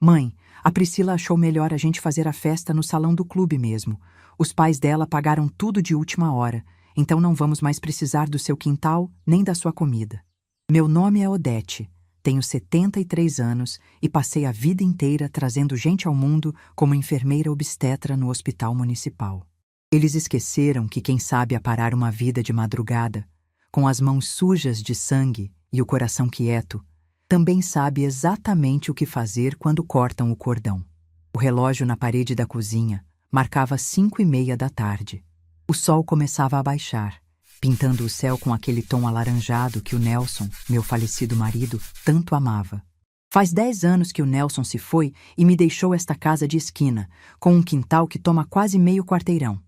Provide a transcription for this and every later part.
Mãe, a Priscila achou melhor a gente fazer a festa no salão do clube mesmo. Os pais dela pagaram tudo de última hora, então não vamos mais precisar do seu quintal nem da sua comida. Meu nome é Odete, tenho 73 anos e passei a vida inteira trazendo gente ao mundo como enfermeira obstetra no hospital municipal. Eles esqueceram que quem sabe aparar uma vida de madrugada, com as mãos sujas de sangue e o coração quieto, também sabe exatamente o que fazer quando cortam o cordão. O relógio na parede da cozinha marcava 5:30 da tarde. O sol começava a baixar, pintando o céu com aquele tom alaranjado que o Nelson, meu falecido marido, tanto amava. Faz 10 anos que o Nelson se foi e me deixou esta casa de esquina, com um quintal que toma quase meio quarteirão.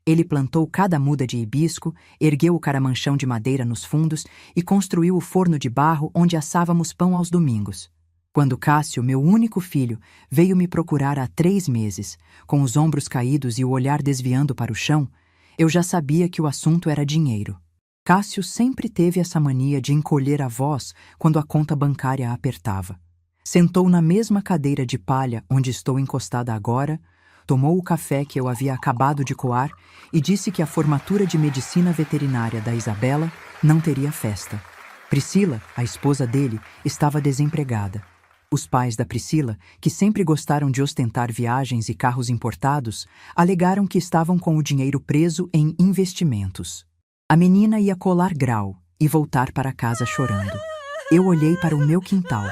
Ele plantou cada muda de hibisco, ergueu o caramanchão de madeira nos fundos e construiu o forno de barro onde assávamos pão aos domingos. Quando Cássio, meu único filho, veio me procurar há 3 meses, com os ombros caídos e o olhar desviando para o chão, eu já sabia que o assunto era dinheiro. Cássio sempre teve essa mania de encolher a voz quando a conta bancária apertava. Sentou na mesma cadeira de palha onde estou encostada agora, tomou o café que eu havia acabado de coar e disse que a formatura de medicina veterinária da Isabela não teria festa. Priscila, a esposa dele, estava desempregada. Os pais da Priscila, que sempre gostaram de ostentar viagens e carros importados, alegaram que estavam com o dinheiro preso em investimentos. A menina ia colar grau e voltar para casa chorando. Eu olhei para o meu quintal,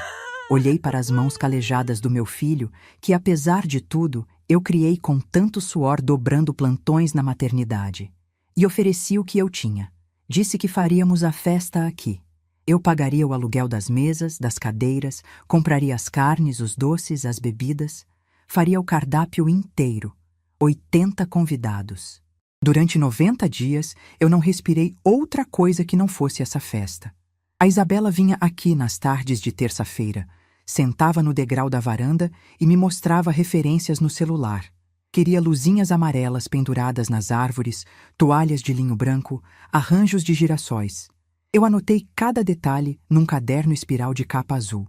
olhei para as mãos calejadas do meu filho, que apesar de tudo, eu criei com tanto suor dobrando plantões na maternidade. E ofereci o que eu tinha. Disse que faríamos a festa aqui. Eu pagaria o aluguel das mesas, das cadeiras, compraria as carnes, os doces, as bebidas. Faria o cardápio inteiro. 80 convidados. Durante 90 dias, eu não respirei outra coisa que não fosse essa festa. A Isabela vinha aqui nas tardes de terça-feira, sentava no degrau da varanda e me mostrava referências no celular. Queria luzinhas amarelas penduradas nas árvores, toalhas de linho branco, arranjos de girassóis. Eu anotei cada detalhe num caderno espiral de capa azul.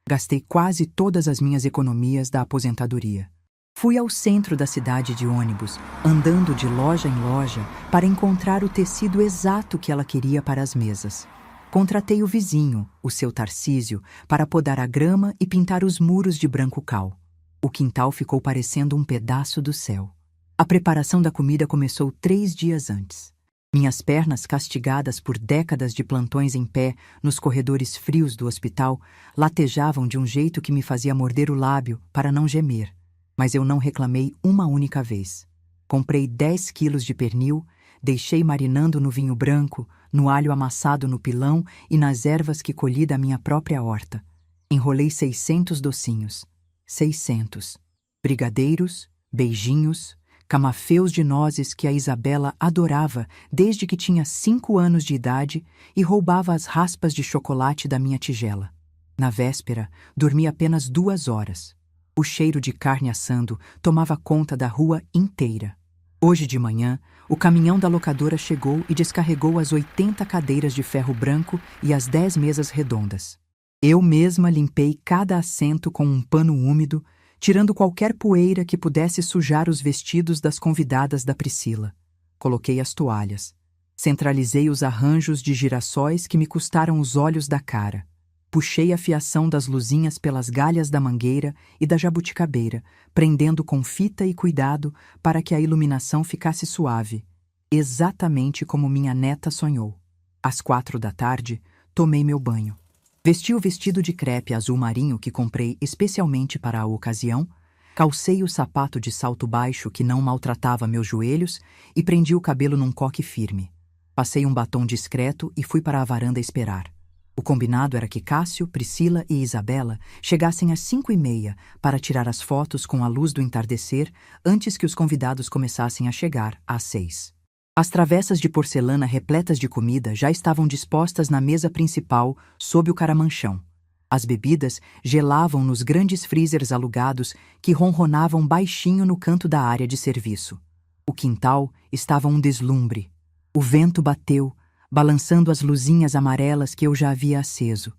Gastei quase todas as minhas economias da aposentadoria. Fui ao centro da cidade de ônibus, andando de loja em loja para encontrar o tecido exato que ela queria para as mesas. Contratei o vizinho, o seu Tarcísio, para podar a grama e pintar os muros de branco cal. O quintal ficou parecendo um pedaço do céu. A preparação da comida começou 3 dias antes. Minhas pernas, castigadas por décadas de plantões em pé nos corredores frios do hospital, latejavam de um jeito que me fazia morder o lábio para não gemer. Mas eu não reclamei uma única vez. Comprei 10 quilos de pernil, deixei marinando no vinho branco, no alho amassado no pilão e nas ervas que colhi da minha própria horta. Enrolei 600 docinhos. 600. Brigadeiros, beijinhos, camafeus de nozes que a Isabela adorava desde que tinha 5 anos de idade e roubava as raspas de chocolate da minha tigela. Na véspera, dormi apenas 2 horas. O cheiro de carne assando tomava conta da rua inteira. Hoje de manhã, o caminhão da locadora chegou e descarregou as 80 cadeiras de ferro branco e as 10 mesas redondas. Eu mesma limpei cada assento com um pano úmido, tirando qualquer poeira que pudesse sujar os vestidos das convidadas da Priscila. Coloquei as toalhas. Centralizei os arranjos de girassóis que me custaram os olhos da cara. Puxei a fiação das luzinhas pelas galhas da mangueira e da jabuticabeira, prendendo com fita e cuidado para que a iluminação ficasse suave, exatamente como minha neta sonhou. Às 4 da tarde, tomei meu banho. Vesti o vestido de crepe azul marinho que comprei especialmente para a ocasião, calcei o sapato de salto baixo que não maltratava meus joelhos e prendi o cabelo num coque firme. Passei um batom discreto e fui para a varanda esperar. O combinado era que Cássio, Priscila e Isabela chegassem às 5:30 para tirar as fotos com a luz do entardecer antes que os convidados começassem a chegar às 6. As travessas de porcelana repletas de comida já estavam dispostas na mesa principal sob o caramanchão. As bebidas gelavam nos grandes freezers alugados que ronronavam baixinho no canto da área de serviço. O quintal estava um deslumbre. O vento bateu, balançando as luzinhas amarelas que eu já havia aceso.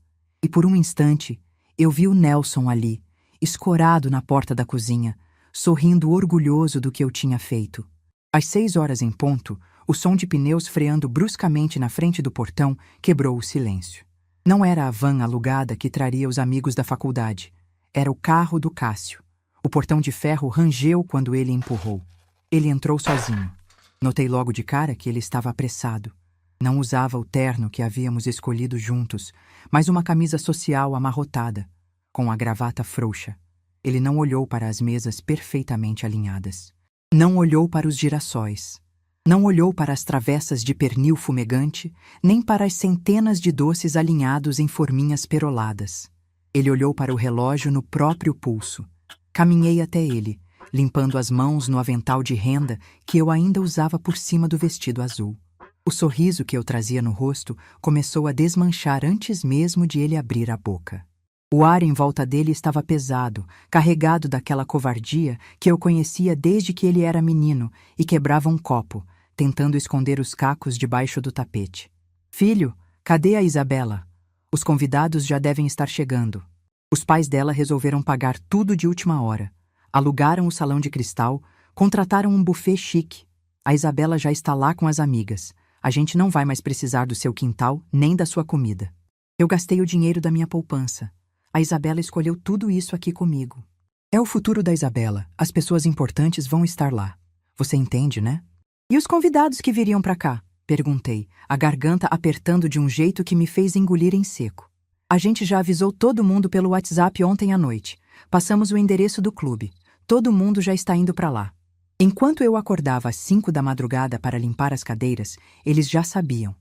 E por um instante, eu vi o Nelson ali, escorado na porta da cozinha, sorrindo orgulhoso do que eu tinha feito. Às 6 horas em ponto, o som de pneus freando bruscamente na frente do portão quebrou o silêncio. Não era a van alugada que traria os amigos da faculdade. Era o carro do Cássio. O portão de ferro rangeu quando ele empurrou. Ele entrou sozinho. Notei logo de cara que ele estava apressado. Não usava o terno que havíamos escolhido juntos, mas uma camisa social amarrotada, com a gravata frouxa. Ele não olhou para as mesas perfeitamente alinhadas. Não olhou para os girassóis. Não olhou para as travessas de pernil fumegante, nem para as centenas de doces alinhados em forminhas peroladas. Ele olhou para o relógio no próprio pulso. Caminhei até ele, limpando as mãos no avental de renda que eu ainda usava por cima do vestido azul. O sorriso que eu trazia no rosto começou a desmanchar antes mesmo de ele abrir a boca. O ar em volta dele estava pesado, carregado daquela covardia que eu conhecia desde que ele era menino e quebrava um copo, tentando esconder os cacos debaixo do tapete. Filho, cadê a Isabela? Os convidados já devem estar chegando. Os pais dela resolveram pagar tudo de última hora. Alugaram o salão de cristal, contrataram um buffet chique. A Isabela já está lá com as amigas. A gente não vai mais precisar do seu quintal nem da sua comida. Eu gastei o dinheiro da minha poupança. A Isabela escolheu tudo isso aqui comigo. É o futuro da Isabela. As pessoas importantes vão estar lá. Você entende, né? E os convidados que viriam para cá? Perguntei, a garganta apertando de um jeito que me fez engolir em seco. A gente já avisou todo mundo pelo WhatsApp ontem à noite. Passamos o endereço do clube. Todo mundo já está indo para lá. Enquanto eu acordava às 5 da madrugada para limpar as cadeiras, eles já sabiam.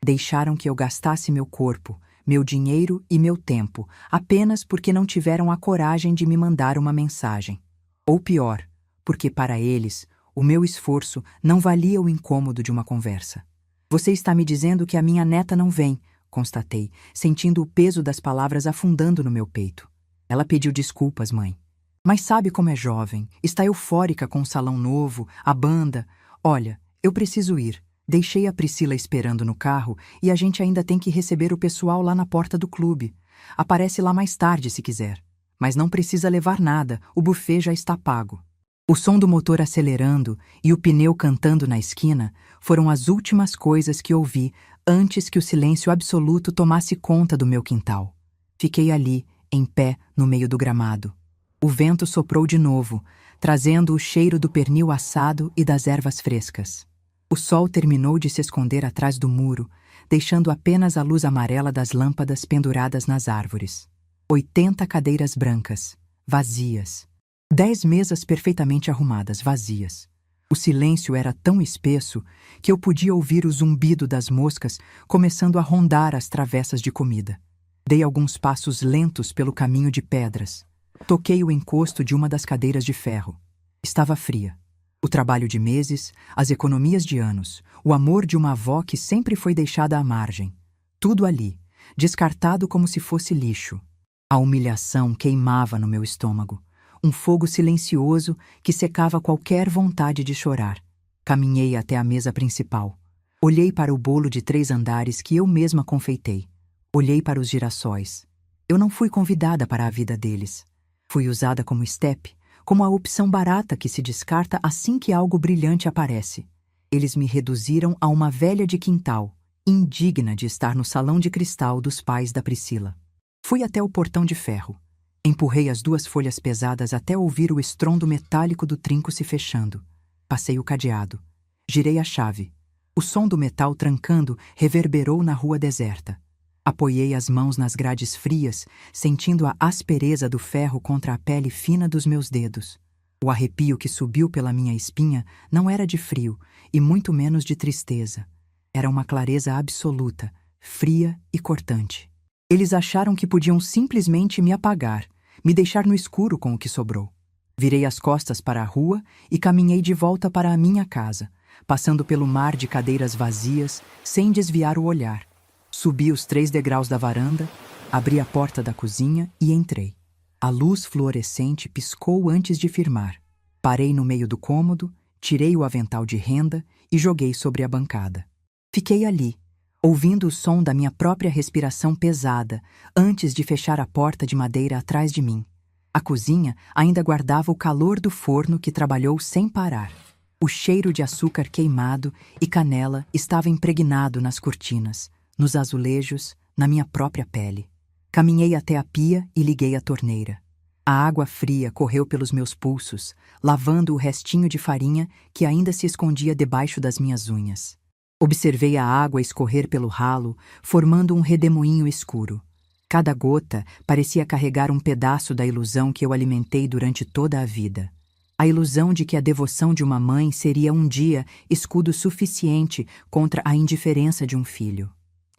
Deixaram que eu gastasse meu corpo, meu dinheiro e meu tempo, apenas porque não tiveram a coragem de me mandar uma mensagem. Ou pior, porque para eles, o meu esforço não valia o incômodo de uma conversa. Você está me dizendo que a minha neta não vem, constatei, sentindo o peso das palavras afundando no meu peito. Ela pediu desculpas, mãe. Mas sabe como é jovem, está eufórica com o salão novo, a banda. Olha, eu preciso ir. Deixei a Priscila esperando no carro e a gente ainda tem que receber o pessoal lá na porta do clube. Aparece lá mais tarde se quiser. Mas não precisa levar nada, o buffet já está pago. O som do motor acelerando e o pneu cantando na esquina foram as últimas coisas que ouvi antes que o silêncio absoluto tomasse conta do meu quintal. Fiquei ali, em pé, no meio do gramado. O vento soprou de novo, trazendo o cheiro do pernil assado e das ervas frescas. O sol terminou de se esconder atrás do muro, deixando apenas a luz amarela das lâmpadas penduradas nas árvores. 80 cadeiras brancas, vazias. 10 mesas perfeitamente arrumadas, vazias. O silêncio era tão espesso que eu podia ouvir o zumbido das moscas começando a rondar as travessas de comida. Dei alguns passos lentos pelo caminho de pedras. Toquei o encosto de uma das cadeiras de ferro. Estava fria. O trabalho de meses, as economias de anos, o amor de uma avó que sempre foi deixada à margem. Tudo ali, descartado como se fosse lixo. A humilhação queimava no meu estômago. Um fogo silencioso que secava qualquer vontade de chorar. Caminhei até a mesa principal. Olhei para o bolo de 3 andares que eu mesma confeitei. Olhei para os girassóis. Eu não fui convidada para a vida deles. Fui usada como estepe, como a opção barata que se descarta assim que algo brilhante aparece. Eles me reduziram a uma velha de quintal, indigna de estar no salão de cristal dos pais da Priscila. Fui até o portão de ferro. Empurrei as 2 folhas pesadas até ouvir o estrondo metálico do trinco se fechando. Passei o cadeado. Girei a chave. O som do metal trancando reverberou na rua deserta. Apoiei as mãos nas grades frias, sentindo a aspereza do ferro contra a pele fina dos meus dedos. O arrepio que subiu pela minha espinha não era de frio, e muito menos de tristeza. Era uma clareza absoluta, fria e cortante. Eles acharam que podiam simplesmente me apagar, me deixar no escuro com o que sobrou. Virei as costas para a rua e caminhei de volta para a minha casa, passando pelo mar de cadeiras vazias, sem desviar o olhar. Subi os 3 degraus da varanda, abri a porta da cozinha e entrei. A luz fluorescente piscou antes de firmar. Parei no meio do cômodo, tirei o avental de renda e joguei sobre a bancada. Fiquei ali, ouvindo o som da minha própria respiração pesada, antes de fechar a porta de madeira atrás de mim. A cozinha ainda guardava o calor do forno que trabalhou sem parar. O cheiro de açúcar queimado e canela estava impregnado nas cortinas, nos azulejos, na minha própria pele. Caminhei até a pia e liguei a torneira. A água fria correu pelos meus pulsos, lavando o restinho de farinha que ainda se escondia debaixo das minhas unhas. Observei a água escorrer pelo ralo, formando um redemoinho escuro. Cada gota parecia carregar um pedaço da ilusão que eu alimentei durante toda a vida. A ilusão de que a devoção de uma mãe seria um dia escudo suficiente contra a indiferença de um filho.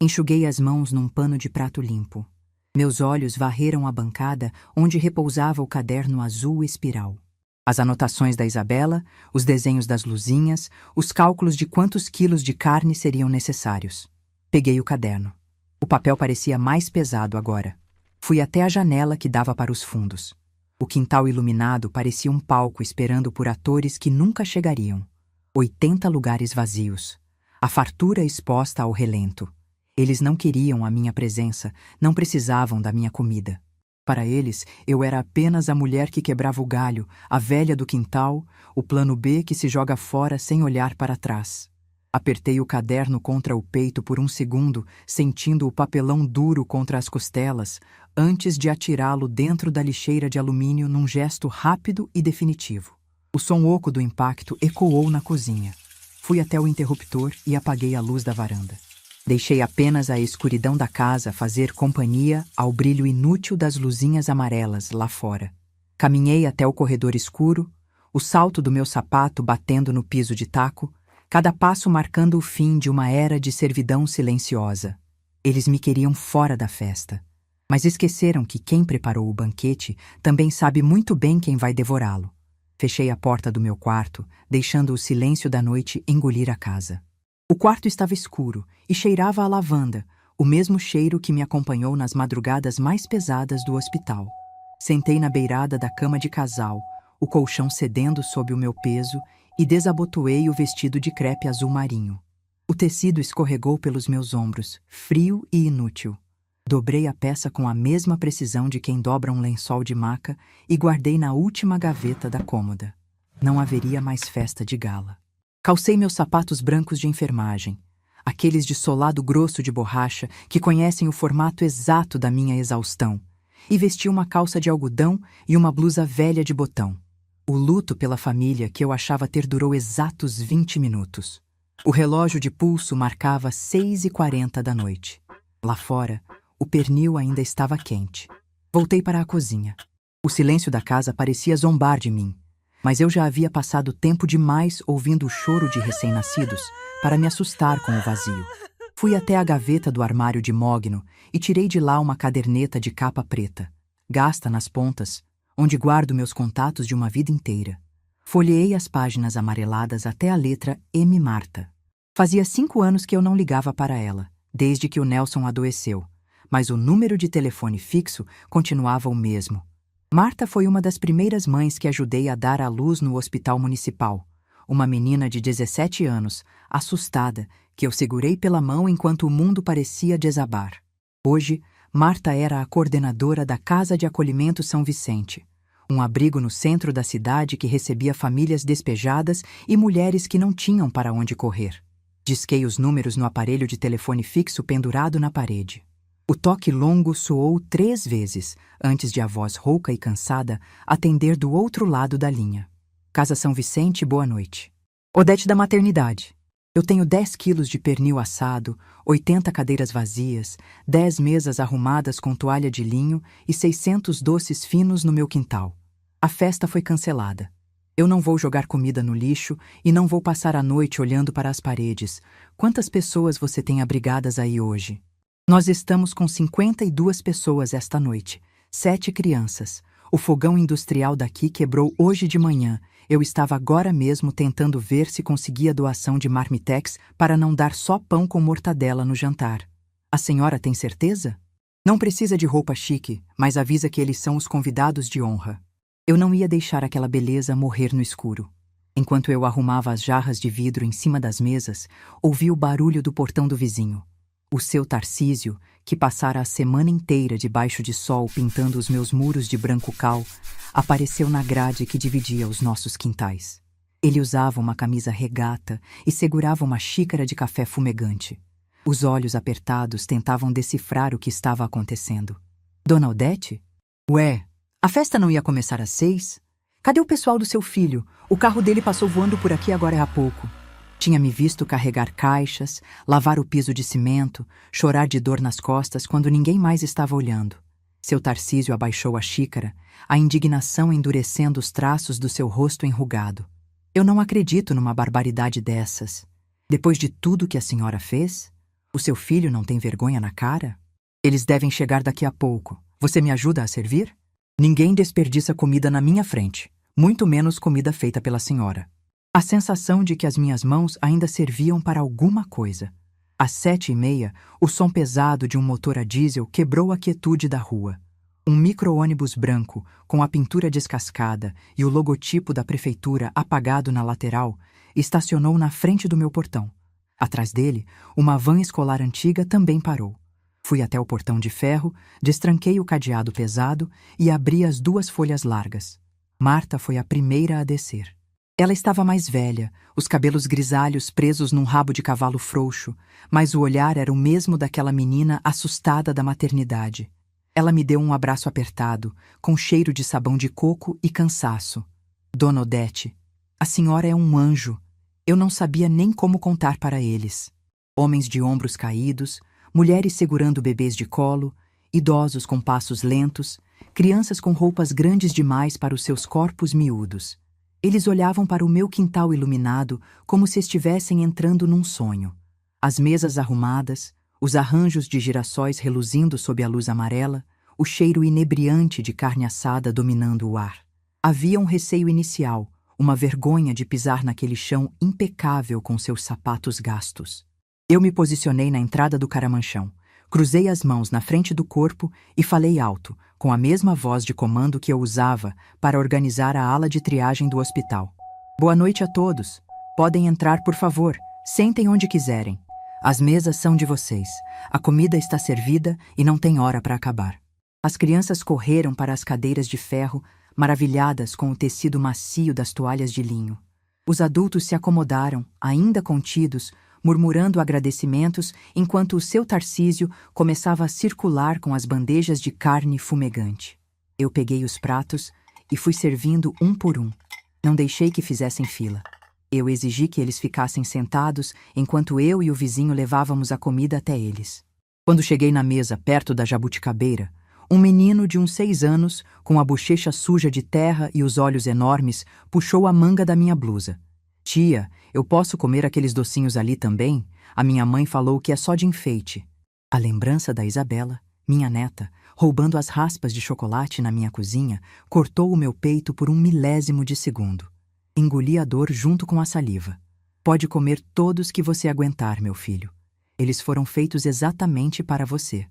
Enxuguei as mãos num pano de prato limpo. Meus olhos varreram a bancada onde repousava o caderno azul espiral. As anotações da Isabela, os desenhos das luzinhas, os cálculos de quantos quilos de carne seriam necessários. Peguei o caderno. O papel parecia mais pesado agora. Fui até a janela que dava para os fundos. O quintal iluminado parecia um palco esperando por atores que nunca chegariam. 80 lugares vazios. A fartura exposta ao relento. Eles não queriam a minha presença, não precisavam da minha comida. Para eles, eu era apenas a mulher que quebrava o galho, a velha do quintal, o plano B que se joga fora sem olhar para trás. Apertei o caderno contra o peito por um segundo, sentindo o papelão duro contra as costelas, antes de atirá-lo dentro da lixeira de alumínio num gesto rápido e definitivo. O som oco do impacto ecoou na cozinha. Fui até o interruptor e apaguei a luz da varanda. Deixei apenas a escuridão da casa fazer companhia ao brilho inútil das luzinhas amarelas lá fora. Caminhei até o corredor escuro, o salto do meu sapato batendo no piso de taco, cada passo marcando o fim de uma era de servidão silenciosa. Eles me queriam fora da festa, mas esqueceram que quem preparou o banquete também sabe muito bem quem vai devorá-lo. Fechei a porta do meu quarto, deixando o silêncio da noite engolir a casa. O quarto estava escuro e cheirava a lavanda, o mesmo cheiro que me acompanhou nas madrugadas mais pesadas do hospital. Sentei na beirada da cama de casal, o colchão cedendo sob o meu peso, e desabotoei o vestido de crepe azul marinho. O tecido escorregou pelos meus ombros, frio e inútil. Dobrei a peça com a mesma precisão de quem dobra um lençol de maca e guardei na última gaveta da cômoda. Não haveria mais festa de gala. Calcei meus sapatos brancos de enfermagem, aqueles de solado grosso de borracha que conhecem o formato exato da minha exaustão, e vesti uma calça de algodão e uma blusa velha de botão. O luto pela família que eu achava ter durou exatos 20 minutos. O relógio de pulso marcava 6h40 da noite. Lá fora, o pernil ainda estava quente. Voltei para a cozinha. O silêncio da casa parecia zombar de mim, mas eu já havia passado tempo demais ouvindo o choro de recém-nascidos para me assustar com o vazio. Fui até a gaveta do armário de mogno e tirei de lá uma caderneta de capa preta, gasta nas pontas, onde guardo meus contatos de uma vida inteira. Folheei as páginas amareladas até a letra M. Marta. Fazia 5 anos que eu não ligava para ela, desde que o Nelson adoeceu, mas o número de telefone fixo continuava o mesmo. Marta foi uma das primeiras mães que ajudei a dar à luz no hospital municipal. Uma menina de 17 anos, assustada, que eu segurei pela mão enquanto o mundo parecia desabar. Hoje, Marta era a coordenadora da Casa de Acolhimento São Vicente, um abrigo no centro da cidade que recebia famílias despejadas e mulheres que não tinham para onde correr. Disquei os números no aparelho de telefone fixo pendurado na parede. O toque longo soou 3 vezes, antes de a voz rouca e cansada atender do outro lado da linha. Casa São Vicente, boa noite. Odete da maternidade. Eu tenho 10 quilos de pernil assado, 80 cadeiras vazias, 10 mesas arrumadas com toalha de linho e 600 doces finos no meu quintal. A festa foi cancelada. Eu não vou jogar comida no lixo e não vou passar a noite olhando para as paredes. Quantas pessoas você tem abrigadas aí hoje? Nós estamos com 52 pessoas esta noite, 7 crianças. O fogão industrial daqui quebrou hoje de manhã. Eu estava agora mesmo tentando ver se conseguia doação de marmitex para não dar só pão com mortadela no jantar. A senhora tem certeza? Não precisa de roupa chique, mas avisa que eles são os convidados de honra. Eu não ia deixar aquela beleza morrer no escuro. Enquanto eu arrumava as jarras de vidro em cima das mesas, ouvi o barulho do portão do vizinho. O seu Tarcísio, que passara a semana inteira debaixo de sol pintando os meus muros de branco cal, apareceu na grade que dividia os nossos quintais. Ele usava uma camisa regata e segurava uma xícara de café fumegante. Os olhos apertados tentavam decifrar o que estava acontecendo. Dona Odete? Ué, a festa não ia começar às 6? Cadê o pessoal do seu filho? O carro dele passou voando por aqui agora há pouco. Tinha me visto carregar caixas, lavar o piso de cimento, chorar de dor nas costas quando ninguém mais estava olhando. Seu Tarcísio abaixou a xícara, a indignação endurecendo os traços do seu rosto enrugado. Eu não acredito numa barbaridade dessas. Depois de tudo que a senhora fez, o seu filho não tem vergonha na cara? Eles devem chegar daqui a pouco. Você me ajuda a servir? Ninguém desperdiça comida na minha frente, muito menos comida feita pela senhora. A sensação de que as minhas mãos ainda serviam para alguma coisa. Às 7h30, o som pesado de um motor a diesel quebrou a quietude da rua. Um micro-ônibus branco, com a pintura descascada e o logotipo da prefeitura apagado na lateral, estacionou na frente do meu portão. Atrás dele, uma van escolar antiga também parou. Fui até o portão de ferro, destranquei o cadeado pesado e abri as 2 folhas largas. Marta foi a primeira a descer. Ela estava mais velha, os cabelos grisalhos presos num rabo de cavalo frouxo, mas o olhar era o mesmo daquela menina assustada da maternidade. Ela me deu um abraço apertado, com cheiro de sabão de coco e cansaço. Dona Odete, a senhora é um anjo. Eu não sabia nem como contar para eles. Homens de ombros caídos, mulheres segurando bebês de colo, idosos com passos lentos, crianças com roupas grandes demais para os seus corpos miúdos. Eles olhavam para o meu quintal iluminado como se estivessem entrando num sonho. As mesas arrumadas, os arranjos de girassóis reluzindo sob a luz amarela, o cheiro inebriante de carne assada dominando o ar. Havia um receio inicial, uma vergonha de pisar naquele chão impecável com seus sapatos gastos. Eu me posicionei na entrada do caramanchão, cruzei as mãos na frente do corpo e falei alto, com a mesma voz de comando que eu usava para organizar a ala de triagem do hospital. Boa noite a todos. Podem entrar, por favor. Sentem onde quiserem. As mesas são de vocês. A comida está servida e não tem hora para acabar. As crianças correram para as cadeiras de ferro, maravilhadas com o tecido macio das toalhas de linho. Os adultos se acomodaram, ainda contidos, murmurando agradecimentos, enquanto o seu Tarcísio começava a circular com as bandejas de carne fumegante. Eu peguei os pratos e fui servindo um por um. Não deixei que fizessem fila. Eu exigi que eles ficassem sentados enquanto eu e o vizinho levávamos a comida até eles. Quando cheguei na mesa perto da jabuticabeira, um menino de uns 6 anos, com a bochecha suja de terra e os olhos enormes, puxou a manga da minha blusa. Tia, eu posso comer aqueles docinhos ali também? A minha mãe falou que é só de enfeite. A lembrança da Isabela, minha neta, roubando as raspas de chocolate na minha cozinha, cortou o meu peito por 1 milésimo de segundo. Engoli a dor junto com a saliva. Pode comer todos que você aguentar, meu filho. Eles foram feitos exatamente para você.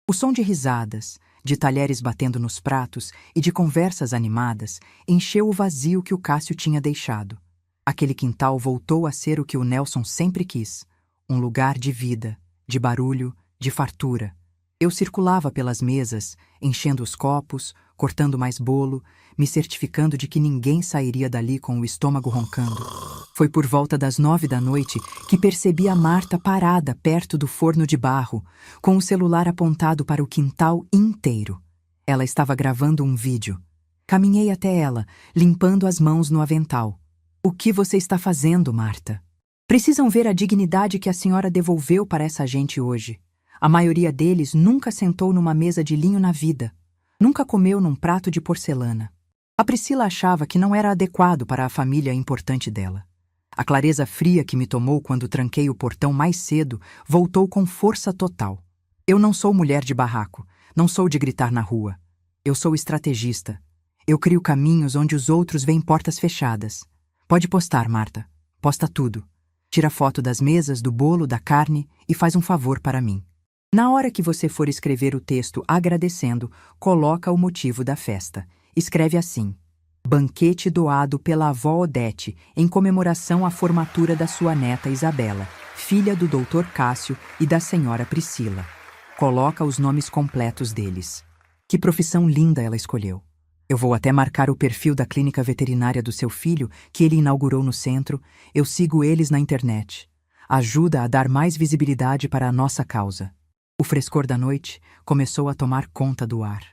O som de risadas, de talheres batendo nos pratos e de conversas animadas encheu o vazio que o Cássio tinha deixado. Aquele quintal voltou a ser o que o Nelson sempre quis, um lugar de vida, de barulho, de fartura. Eu circulava pelas mesas, enchendo os copos, cortando mais bolo, me certificando de que ninguém sairia dali com o estômago roncando. Foi por volta das 9 da noite que percebi a Marta parada perto do forno de barro, com o celular apontado para o quintal inteiro. Ela estava gravando um vídeo. Caminhei até ela, limpando as mãos no avental. O que você está fazendo, Marta? Precisam ver a dignidade que a senhora devolveu para essa gente hoje. A maioria deles nunca sentou numa mesa de linho na vida. Nunca comeu num prato de porcelana. A Priscila achava que não era adequado para a família importante dela. A clareza fria que me tomou quando tranquei o portão mais cedo voltou com força total. Eu não sou mulher de barraco, não sou de gritar na rua. Eu sou estrategista. Eu crio caminhos onde os outros veem portas fechadas. Pode postar, Marta. Posta tudo. Tira foto das mesas, do bolo, da carne e faz um favor para mim. Na hora que você for escrever o texto agradecendo, coloca o motivo da festa. Escreve assim: banquete doado pela avó Odete em comemoração à formatura da sua neta Isabela, filha do Dr. Cássio e da senhora Priscila. Coloca os nomes completos deles. Que profissão linda ela escolheu. Eu vou até marcar o perfil da clínica veterinária do seu filho, que ele inaugurou no centro. Eu sigo eles na internet. Ajuda a dar mais visibilidade para a nossa causa. O frescor da noite começou a tomar conta do ar.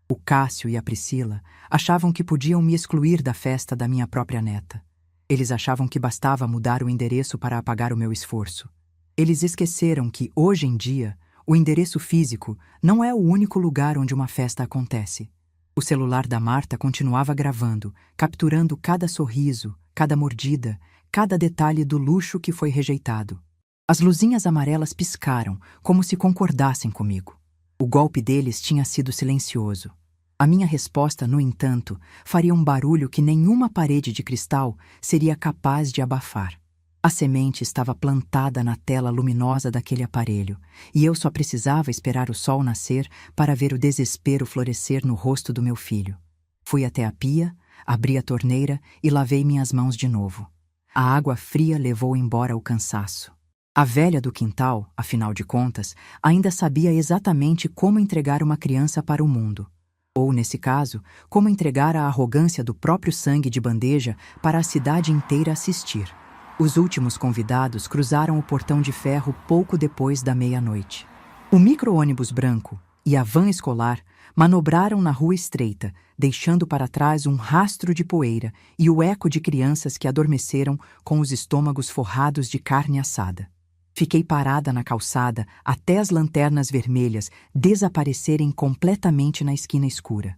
O Cássio e a Priscila achavam que podiam me excluir da festa da minha própria neta. Eles achavam que bastava mudar o endereço para apagar o meu esforço. Eles esqueceram que, hoje em dia, o endereço físico não é o único lugar onde uma festa acontece. O celular da Marta continuava gravando, capturando cada sorriso, cada mordida, cada detalhe do luxo que foi rejeitado. As luzinhas amarelas piscaram, como se concordassem comigo. O golpe deles tinha sido silencioso. A minha resposta, no entanto, faria um barulho que nenhuma parede de cristal seria capaz de abafar. A semente estava plantada na tela luminosa daquele aparelho, e eu só precisava esperar o sol nascer para ver o desespero florescer no rosto do meu filho. Fui até a pia, abri a torneira e lavei minhas mãos de novo. A água fria levou embora o cansaço. A velha do quintal, afinal de contas, ainda sabia exatamente como entregar uma criança para o mundo. Ou, nesse caso, como entregar a arrogância do próprio sangue de bandeja para a cidade inteira assistir. Os últimos convidados cruzaram o portão de ferro pouco depois da meia-noite. O micro-ônibus branco e a van escolar manobraram na rua estreita, deixando para trás um rastro de poeira e o eco de crianças que adormeceram com os estômagos forrados de carne assada. Fiquei parada na calçada até as lanternas vermelhas desaparecerem completamente na esquina escura.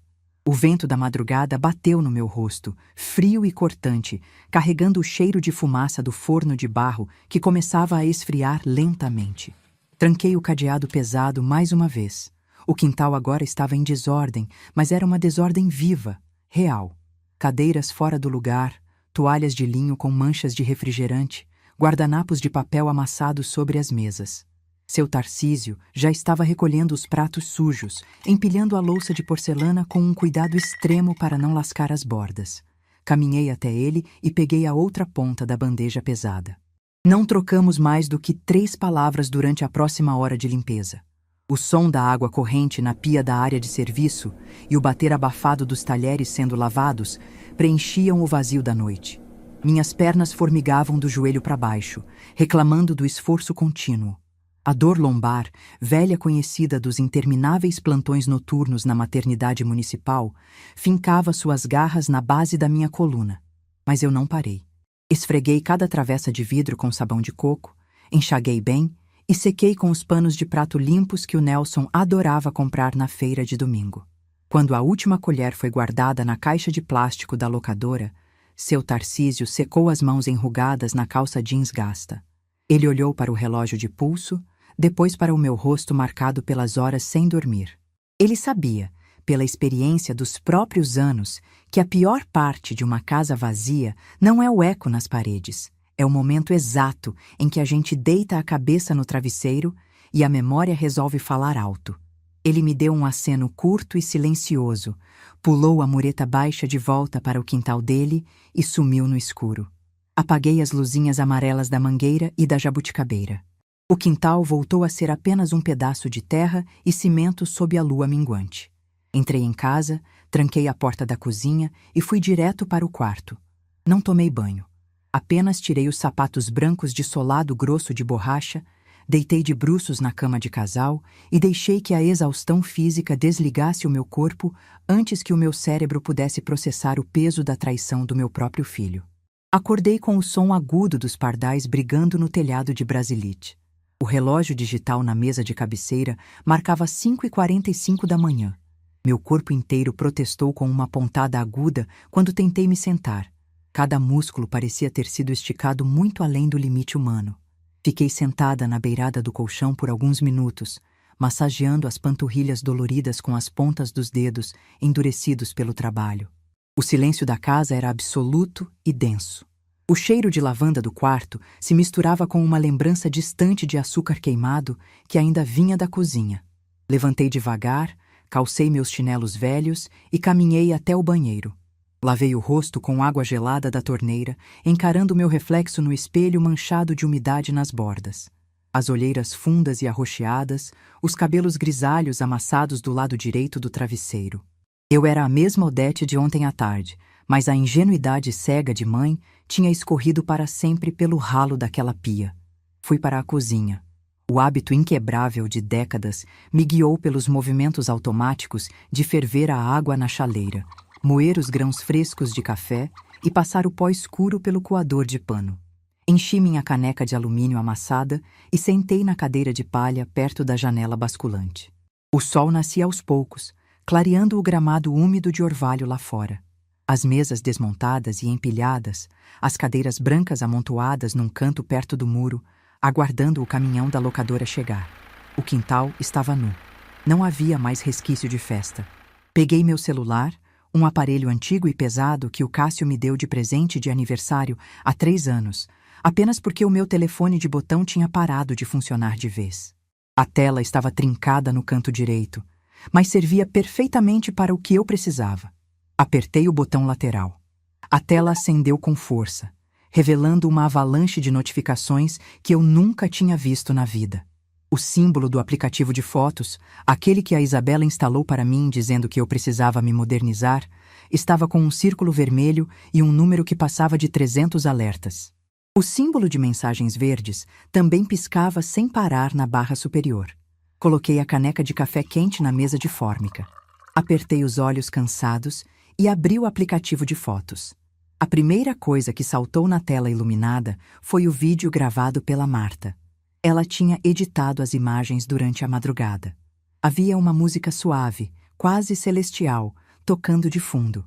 O vento da madrugada bateu no meu rosto, frio e cortante, carregando o cheiro de fumaça do forno de barro que começava a esfriar lentamente. Tranquei o cadeado pesado mais uma vez. O quintal agora estava em desordem, mas era uma desordem viva, real. Cadeiras fora do lugar, toalhas de linho com manchas de refrigerante, guardanapos de papel amassados sobre as mesas. Seu Tarcísio já estava recolhendo os pratos sujos, empilhando a louça de porcelana com um cuidado extremo para não lascar as bordas. Caminhei até ele e peguei a outra ponta da bandeja pesada. Não trocamos mais do que 3 palavras durante a próxima hora de limpeza. O som da água corrente na pia da área de serviço e o bater abafado dos talheres sendo lavados preenchiam o vazio da noite. Minhas pernas formigavam do joelho para baixo, reclamando do esforço contínuo. A dor lombar, velha conhecida dos intermináveis plantões noturnos na maternidade municipal, fincava suas garras na base da minha coluna. Mas eu não parei. Esfreguei cada travessa de vidro com sabão de coco, enxaguei bem e sequei com os panos de prato limpos que o Nelson adorava comprar na feira de domingo. Quando a última colher foi guardada na caixa de plástico da locadora, seu Tarcísio secou as mãos enrugadas na calça jeans gasta. Ele olhou para o relógio de pulso, depois para o meu rosto marcado pelas horas sem dormir. Ele sabia, pela experiência dos próprios anos, que a pior parte de uma casa vazia não é o eco nas paredes, é o momento exato em que a gente deita a cabeça no travesseiro e a memória resolve falar alto. Ele me deu um aceno curto e silencioso, pulou a mureta baixa de volta para o quintal dele e sumiu no escuro. Apaguei as luzinhas amarelas da mangueira e da jabuticabeira. O quintal voltou a ser apenas um pedaço de terra e cimento sob a lua minguante. Entrei em casa, tranquei a porta da cozinha e fui direto para o quarto. Não tomei banho. Apenas tirei os sapatos brancos de solado grosso de borracha, deitei de bruços na cama de casal e deixei que a exaustão física desligasse o meu corpo antes que o meu cérebro pudesse processar o peso da traição do meu próprio filho. Acordei com o som agudo dos pardais brigando no telhado de brasilite. O relógio digital na mesa de cabeceira marcava 5h45 da manhã. Meu corpo inteiro protestou com uma pontada aguda quando tentei me sentar. Cada músculo parecia ter sido esticado muito além do limite humano. Fiquei sentada na beirada do colchão por alguns minutos, massageando as panturrilhas doloridas com as pontas dos dedos endurecidos pelo trabalho. O silêncio da casa era absoluto e denso. O cheiro de lavanda do quarto se misturava com uma lembrança distante de açúcar queimado que ainda vinha da cozinha. Levantei devagar, calcei meus chinelos velhos e caminhei até o banheiro. Lavei o rosto com água gelada da torneira, encarando meu reflexo no espelho manchado de umidade nas bordas. As olheiras fundas e arroxeadas, os cabelos grisalhos amassados do lado direito do travesseiro. Eu era a mesma Odete de ontem à tarde, mas a ingenuidade cega de mãe tinha escorrido para sempre pelo ralo daquela pia. Fui para a cozinha. O hábito inquebrável de décadas me guiou pelos movimentos automáticos de ferver a água na chaleira, moer os grãos frescos de café e passar o pó escuro pelo coador de pano. Enchi minha caneca de alumínio amassada e sentei na cadeira de palha perto da janela basculante. O sol nascia aos poucos, clareando o gramado úmido de orvalho lá fora. As mesas desmontadas e empilhadas, as cadeiras brancas amontoadas num canto perto do muro, aguardando o caminhão da locadora chegar. O quintal estava nu. Não havia mais resquício de festa. Peguei meu celular, um aparelho antigo e pesado que o Cássio me deu de presente de aniversário há 3 anos, apenas porque o meu telefone de botão tinha parado de funcionar de vez. A tela estava trincada no canto direito, mas servia perfeitamente para o que eu precisava. Apertei o botão lateral. A tela acendeu com força, revelando uma avalanche de notificações que eu nunca tinha visto na vida. O símbolo do aplicativo de fotos, aquele que a Isabela instalou para mim dizendo que eu precisava me modernizar, estava com um círculo vermelho e um número que passava de 300 alertas. O símbolo de mensagens verdes também piscava sem parar na barra superior. Coloquei a caneca de café quente na mesa de fórmica. Apertei os olhos cansados e abri o aplicativo de fotos. A primeira coisa que saltou na tela iluminada foi o vídeo gravado pela Marta. Ela tinha editado as imagens durante a madrugada. Havia uma música suave, quase celestial, tocando de fundo.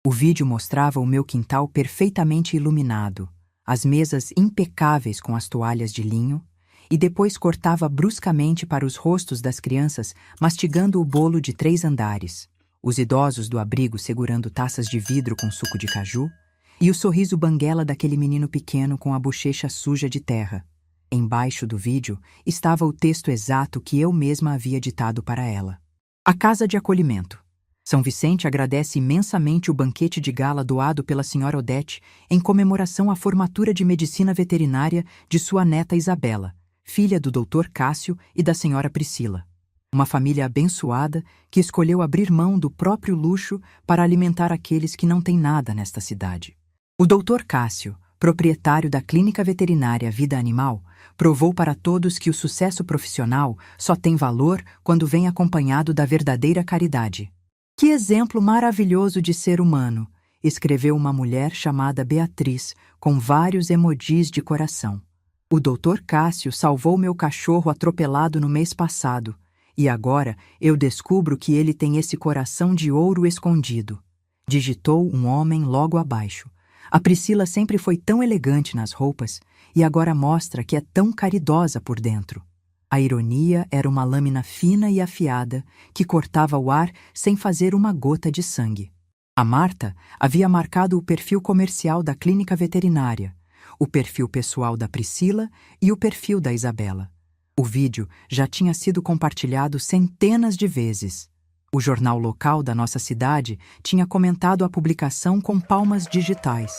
O vídeo mostrava o meu quintal perfeitamente iluminado, as mesas impecáveis com as toalhas de linho, e depois cortava bruscamente para os rostos das crianças mastigando o bolo de 3 andares, os idosos do abrigo segurando taças de vidro com suco de caju, e o sorriso banguela daquele menino pequeno com a bochecha suja de terra. Embaixo do vídeo estava o texto exato que eu mesma havia ditado para ela. A Casa de Acolhimento. São Vicente agradece imensamente o banquete de gala doado pela senhora Odete em comemoração à formatura de medicina veterinária de sua neta Isabela, filha do Dr. Cássio e da senhora Priscila. Uma família abençoada que escolheu abrir mão do próprio luxo para alimentar aqueles que não têm nada nesta cidade. O Dr. Cássio, proprietário da Clínica Veterinária Vida Animal, provou para todos que o sucesso profissional só tem valor quando vem acompanhado da verdadeira caridade. Que exemplo maravilhoso de ser humano, escreveu uma mulher chamada Beatriz, com vários emojis de coração. O Dr. Cássio salvou meu cachorro atropelado no mês passado, e agora eu descubro que ele tem esse coração de ouro escondido. Digitou um homem logo abaixo. A Priscila sempre foi tão elegante nas roupas e agora mostra que é tão caridosa por dentro. A ironia era uma lâmina fina e afiada que cortava o ar sem fazer uma gota de sangue. A Marta havia marcado o perfil comercial da clínica veterinária, o perfil pessoal da Priscila e o perfil da Isabela. O vídeo já tinha sido compartilhado centenas de vezes. O jornal local da nossa cidade tinha comentado a publicação com palmas digitais.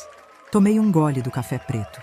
Tomei um gole do café preto.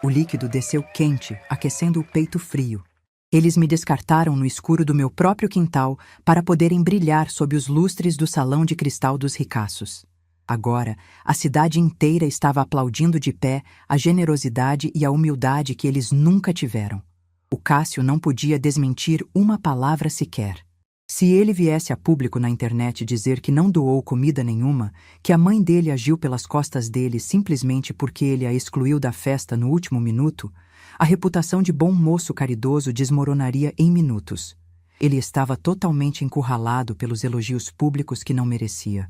O líquido desceu quente, aquecendo o peito frio. Eles me descartaram no escuro do meu próprio quintal para poderem brilhar sob os lustres do salão de cristal dos ricaços. Agora, a cidade inteira estava aplaudindo de pé a generosidade e a humildade que eles nunca tiveram. O Cássio não podia desmentir uma palavra sequer. Se ele viesse a público na internet dizer que não doou comida nenhuma, que a mãe dele agiu pelas costas dele simplesmente porque ele a excluiu da festa no último minuto, a reputação de bom moço caridoso desmoronaria em minutos. Ele estava totalmente encurralado pelos elogios públicos que não merecia.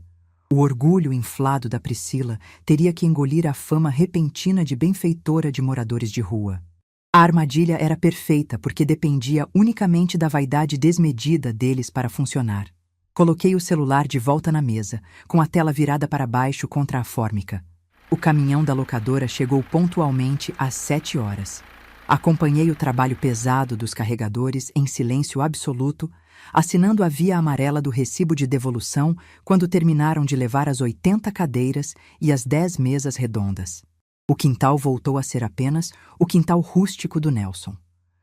O orgulho inflado da Priscila teria que engolir a fama repentina de benfeitora de moradores de rua. A armadilha era perfeita porque dependia unicamente da vaidade desmedida deles para funcionar. Coloquei o celular de volta na mesa, com a tela virada para baixo contra a fórmica. O caminhão da locadora chegou pontualmente às 7 horas. Acompanhei o trabalho pesado dos carregadores em silêncio absoluto, assinando a via amarela do recibo de devolução quando terminaram de levar as 80 cadeiras e as 10 mesas redondas. O quintal voltou a ser apenas o quintal rústico do Nelson.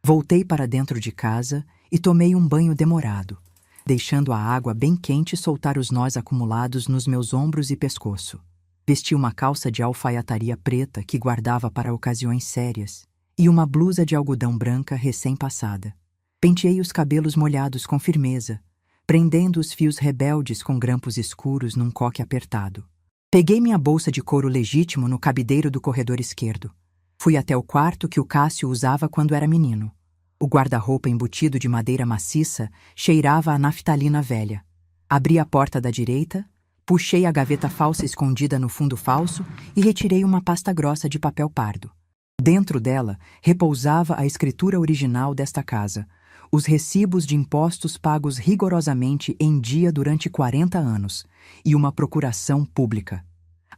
Voltei para dentro de casa e tomei um banho demorado, deixando a água bem quente soltar os nós acumulados nos meus ombros e pescoço. Vesti uma calça de alfaiataria preta que guardava para ocasiões sérias e uma blusa de algodão branca recém-passada. Penteei os cabelos molhados com firmeza, prendendo os fios rebeldes com grampos escuros num coque apertado. Peguei minha bolsa de couro legítimo no cabideiro do corredor esquerdo. Fui até o quarto que o Cássio usava quando era menino. O guarda-roupa embutido de madeira maciça cheirava a naftalina velha. Abri a porta da direita, puxei a gaveta falsa escondida no fundo falso e retirei uma pasta grossa de papel pardo. Dentro dela repousava a escritura original desta casa, os recibos de impostos pagos rigorosamente em dia durante 40 anos, e uma procuração pública.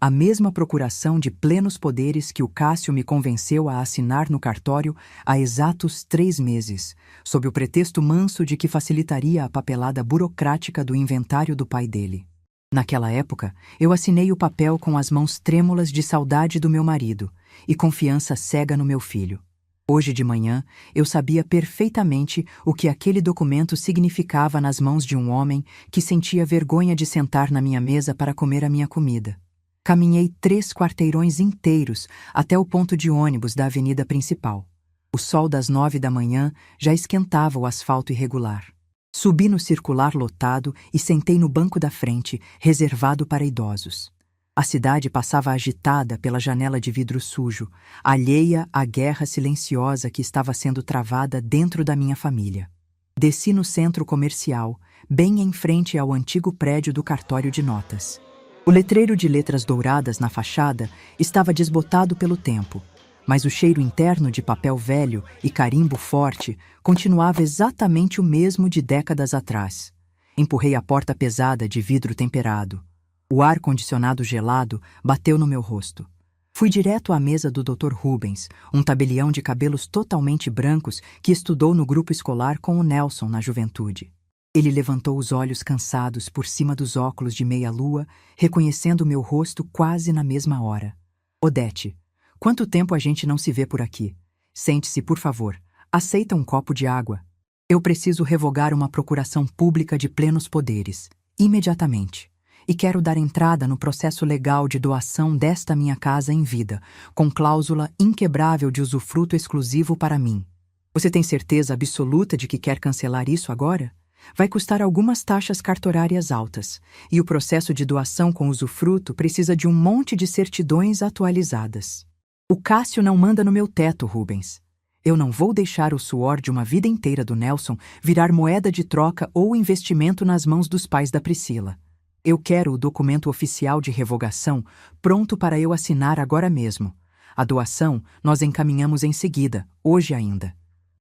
A mesma procuração de plenos poderes que o Cássio me convenceu a assinar no cartório há exatos 3 meses, sob o pretexto manso de que facilitaria a papelada burocrática do inventário do pai dele. Naquela época, eu assinei o papel com as mãos trêmulas de saudade do meu marido e confiança cega no meu filho. Hoje de manhã, eu sabia perfeitamente o que aquele documento significava nas mãos de um homem que sentia vergonha de sentar na minha mesa para comer a minha comida. Caminhei 3 quarteirões inteiros até o ponto de ônibus da avenida principal. O sol das 9 da manhã já esquentava o asfalto irregular. Subi no circular lotado e sentei no banco da frente, reservado para idosos. A cidade passava agitada pela janela de vidro sujo, alheia à guerra silenciosa que estava sendo travada dentro da minha família. Desci no centro comercial, bem em frente ao antigo prédio do cartório de notas. O letreiro de letras douradas na fachada estava desbotado pelo tempo, mas o cheiro interno de papel velho e carimbo forte continuava exatamente o mesmo de décadas atrás. Empurrei a porta pesada de vidro temperado. O ar-condicionado gelado bateu no meu rosto. Fui direto à mesa do Dr. Rubens, um tabelião de cabelos totalmente brancos que estudou no grupo escolar com o Nelson na juventude. Ele levantou os olhos cansados por cima dos óculos de meia-lua, reconhecendo meu rosto quase na mesma hora. Odete, quanto tempo a gente não se vê por aqui? Sente-se, por favor. Aceita um copo de água. Eu preciso revogar uma procuração pública de plenos poderes, imediatamente. E quero dar entrada no processo legal de doação desta minha casa em vida, com cláusula inquebrável de usufruto exclusivo para mim. Você tem certeza absoluta de que quer cancelar isso agora? Vai custar algumas taxas cartorárias altas, e o processo de doação com usufruto precisa de um monte de certidões atualizadas. O Cássio não manda no meu teto, Rubens. Eu não vou deixar o suor de uma vida inteira do Nelson virar moeda de troca ou investimento nas mãos dos pais da Priscila. Eu quero o documento oficial de revogação pronto para eu assinar agora mesmo. A doação nós encaminhamos em seguida, hoje ainda.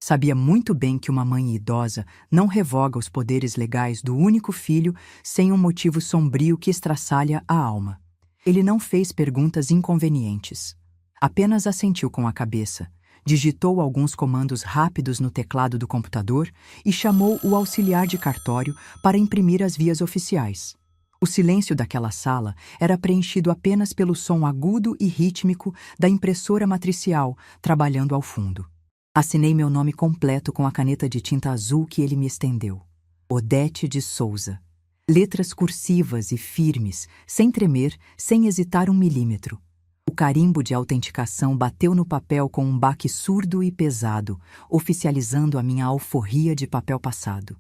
Sabia muito bem que uma mãe idosa não revoga os poderes legais do único filho sem um motivo sombrio que estraçalha a alma. Ele não fez perguntas inconvenientes. Apenas assentiu com a cabeça, digitou alguns comandos rápidos no teclado do computador e chamou o auxiliar de cartório para imprimir as vias oficiais. O silêncio daquela sala era preenchido apenas pelo som agudo e rítmico da impressora matricial trabalhando ao fundo. Assinei meu nome completo com a caneta de tinta azul que ele me estendeu. Odete de Souza. Letras cursivas e firmes, sem tremer, sem hesitar um milímetro. O carimbo de autenticação bateu no papel com um baque surdo e pesado, oficializando a minha alforria de papel passado.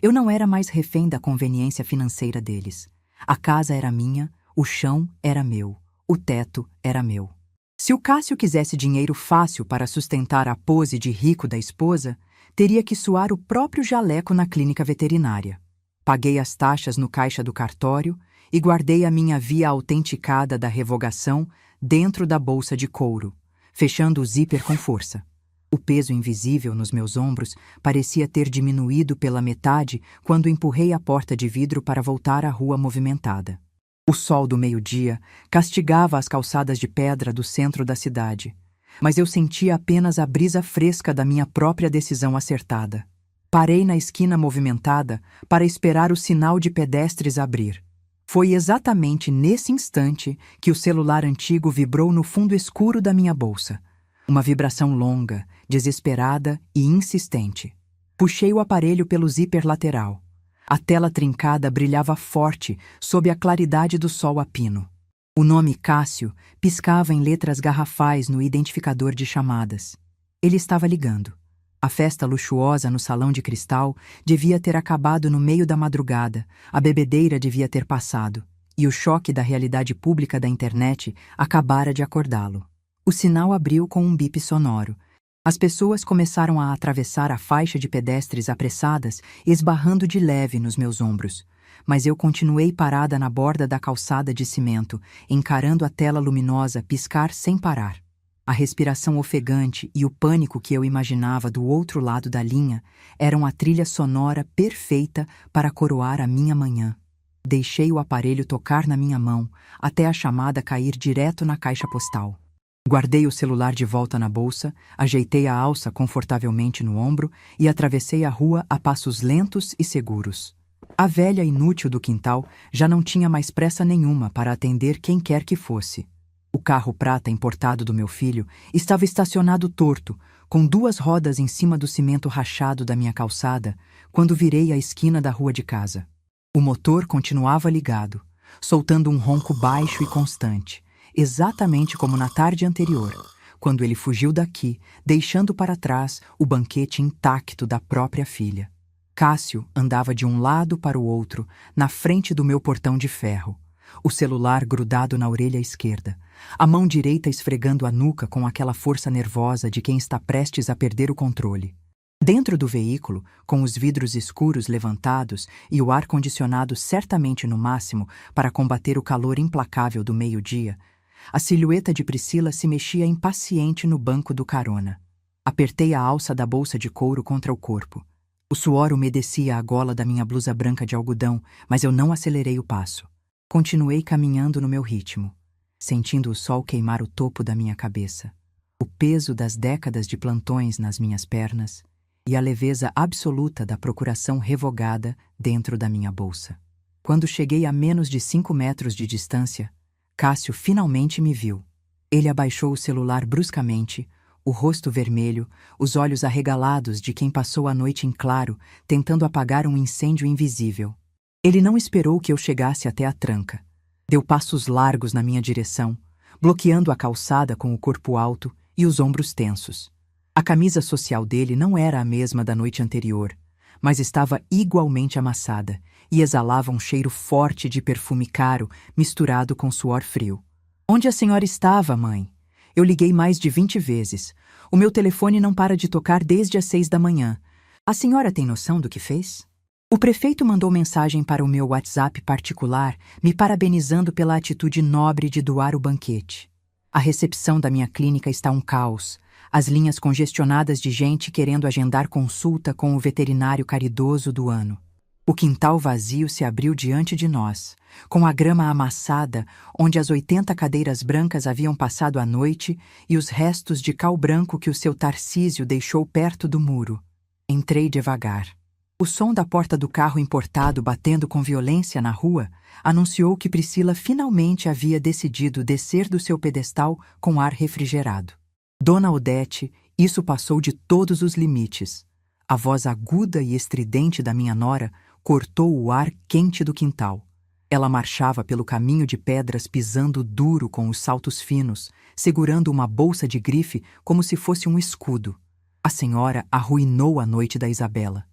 Eu não era mais refém da conveniência financeira deles. A casa era minha, o chão era meu, o teto era meu. Se o Cássio quisesse dinheiro fácil para sustentar a pose de rico da esposa, teria que suar o próprio jaleco na clínica veterinária. Paguei as taxas no caixa do cartório e guardei a minha via autenticada da revogação dentro da bolsa de couro, fechando o zíper com força. O peso invisível nos meus ombros parecia ter diminuído pela metade quando empurrei a porta de vidro para voltar à rua movimentada. O sol do meio-dia castigava as calçadas de pedra do centro da cidade, mas eu sentia apenas a brisa fresca da minha própria decisão acertada. Parei na esquina movimentada para esperar o sinal de pedestres abrir. Foi exatamente nesse instante que o celular antigo vibrou no fundo escuro da minha bolsa. Uma vibração longa, desesperada e insistente. Puxei o aparelho pelo zíper lateral. A tela trincada brilhava forte sob a claridade do sol a pino. O nome Cássio piscava em letras garrafais no identificador de chamadas. Ele estava ligando. A festa luxuosa no salão de cristal devia ter acabado no meio da madrugada, a bebedeira devia ter passado, e o choque da realidade pública da internet acabara de acordá-lo. O sinal abriu com um bip sonoro. As pessoas começaram a atravessar a faixa de pedestres apressadas, esbarrando de leve nos meus ombros. Mas eu continuei parada na borda da calçada de cimento, encarando a tela luminosa piscar sem parar. A respiração ofegante e o pânico que eu imaginava do outro lado da linha eram a trilha sonora perfeita para coroar a minha manhã. Deixei o aparelho tocar na minha mão, até a chamada cair direto na caixa postal. Guardei o celular de volta na bolsa, ajeitei a alça confortavelmente no ombro e atravessei a rua a passos lentos e seguros. A velha inútil do quintal já não tinha mais pressa nenhuma para atender quem quer que fosse. O carro prata importado do meu filho estava estacionado torto, com 2 rodas em cima do cimento rachado da minha calçada, quando virei a esquina da rua de casa. O motor continuava ligado, soltando um ronco baixo e constante, exatamente como na tarde anterior, quando ele fugiu daqui, deixando para trás o banquete intacto da própria filha. Cássio andava de um lado para o outro, na frente do meu portão de ferro, o celular grudado na orelha esquerda, a mão direita esfregando a nuca com aquela força nervosa de quem está prestes a perder o controle. Dentro do veículo, com os vidros escuros levantados e o ar-condicionado certamente no máximo para combater o calor implacável do meio-dia, a silhueta de Priscila se mexia impaciente no banco do carona. Apertei a alça da bolsa de couro contra o corpo. O suor umedecia a gola da minha blusa branca de algodão, mas eu não acelerei o passo. Continuei caminhando no meu ritmo, sentindo o sol queimar o topo da minha cabeça, o peso das décadas de plantões nas minhas pernas e a leveza absoluta da procuração revogada dentro da minha bolsa. Quando cheguei a menos de 5 metros de distância, Cássio finalmente me viu. Ele abaixou o celular bruscamente, o rosto vermelho, os olhos arregalados de quem passou a noite em claro, tentando apagar um incêndio invisível. Ele não esperou que eu chegasse até a tranca. Deu passos largos na minha direção, bloqueando a calçada com o corpo alto e os ombros tensos. A camisa social dele não era a mesma da noite anterior, mas estava igualmente amassada e exalava um cheiro forte de perfume caro misturado com suor frio. Onde a senhora estava, mãe? Eu liguei mais de 20 vezes. O meu telefone não para de tocar desde as 6 da manhã. A senhora tem noção do que fez? O prefeito mandou mensagem para o meu WhatsApp particular, me parabenizando pela atitude nobre de doar o banquete. A recepção da minha clínica está um caos. As linhas congestionadas de gente querendo agendar consulta com o veterinário caridoso do ano. O quintal vazio se abriu diante de nós, com a grama amassada, onde as 80 cadeiras brancas haviam passado a noite e os restos de cal branco que o seu Tarcísio deixou perto do muro. Entrei devagar. O som da porta do carro importado batendo com violência na rua anunciou que Priscila finalmente havia decidido descer do seu pedestal com ar refrigerado. Dona Odete, isso passou de todos os limites. A voz aguda e estridente da minha nora cortou o ar quente do quintal. Ela marchava pelo caminho de pedras pisando duro com os saltos finos, segurando uma bolsa de grife como se fosse um escudo. A senhora arruinou a noite da Isabela.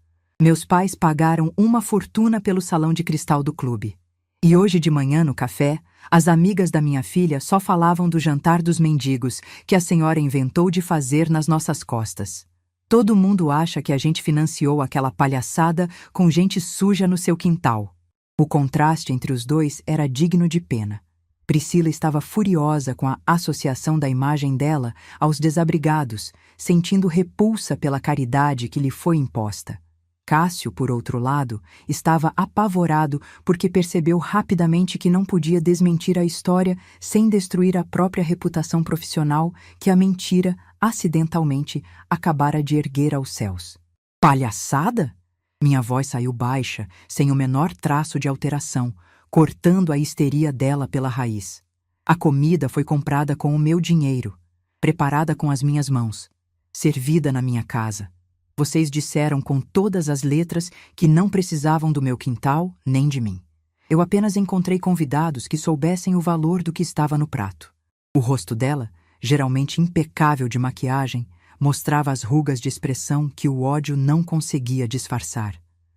Meus pais pagaram uma fortuna pelo salão de cristal do clube. E hoje de manhã, no café, as amigas da minha filha só falavam do jantar dos mendigos que a senhora inventou de fazer nas nossas costas. Todo mundo acha que a gente financiou aquela palhaçada com gente suja no seu quintal. O contraste entre os dois era digno de pena. Priscila estava furiosa com a associação da imagem dela aos desabrigados, sentindo repulsa pela caridade que lhe foi imposta. Cássio, por outro lado, estava apavorado porque percebeu rapidamente que não podia desmentir a história sem destruir a própria reputação profissional que a mentira, acidentalmente, acabara de erguer aos céus. Palhaçada? Minha voz saiu baixa, sem o menor traço de alteração, cortando a histeria dela pela raiz. A comida foi comprada com o meu dinheiro. preparada com as minhas mãos, servida na minha casa. Vocês disseram com todas as letras que não precisavam do meu quintal nem de mim. Eu apenas encontrei convidados que soubessem o valor do que estava no prato. O rosto dela, geralmente impecável de maquiagem, mostrava as rugas de expressão que o ódio não conseguia disfarçar.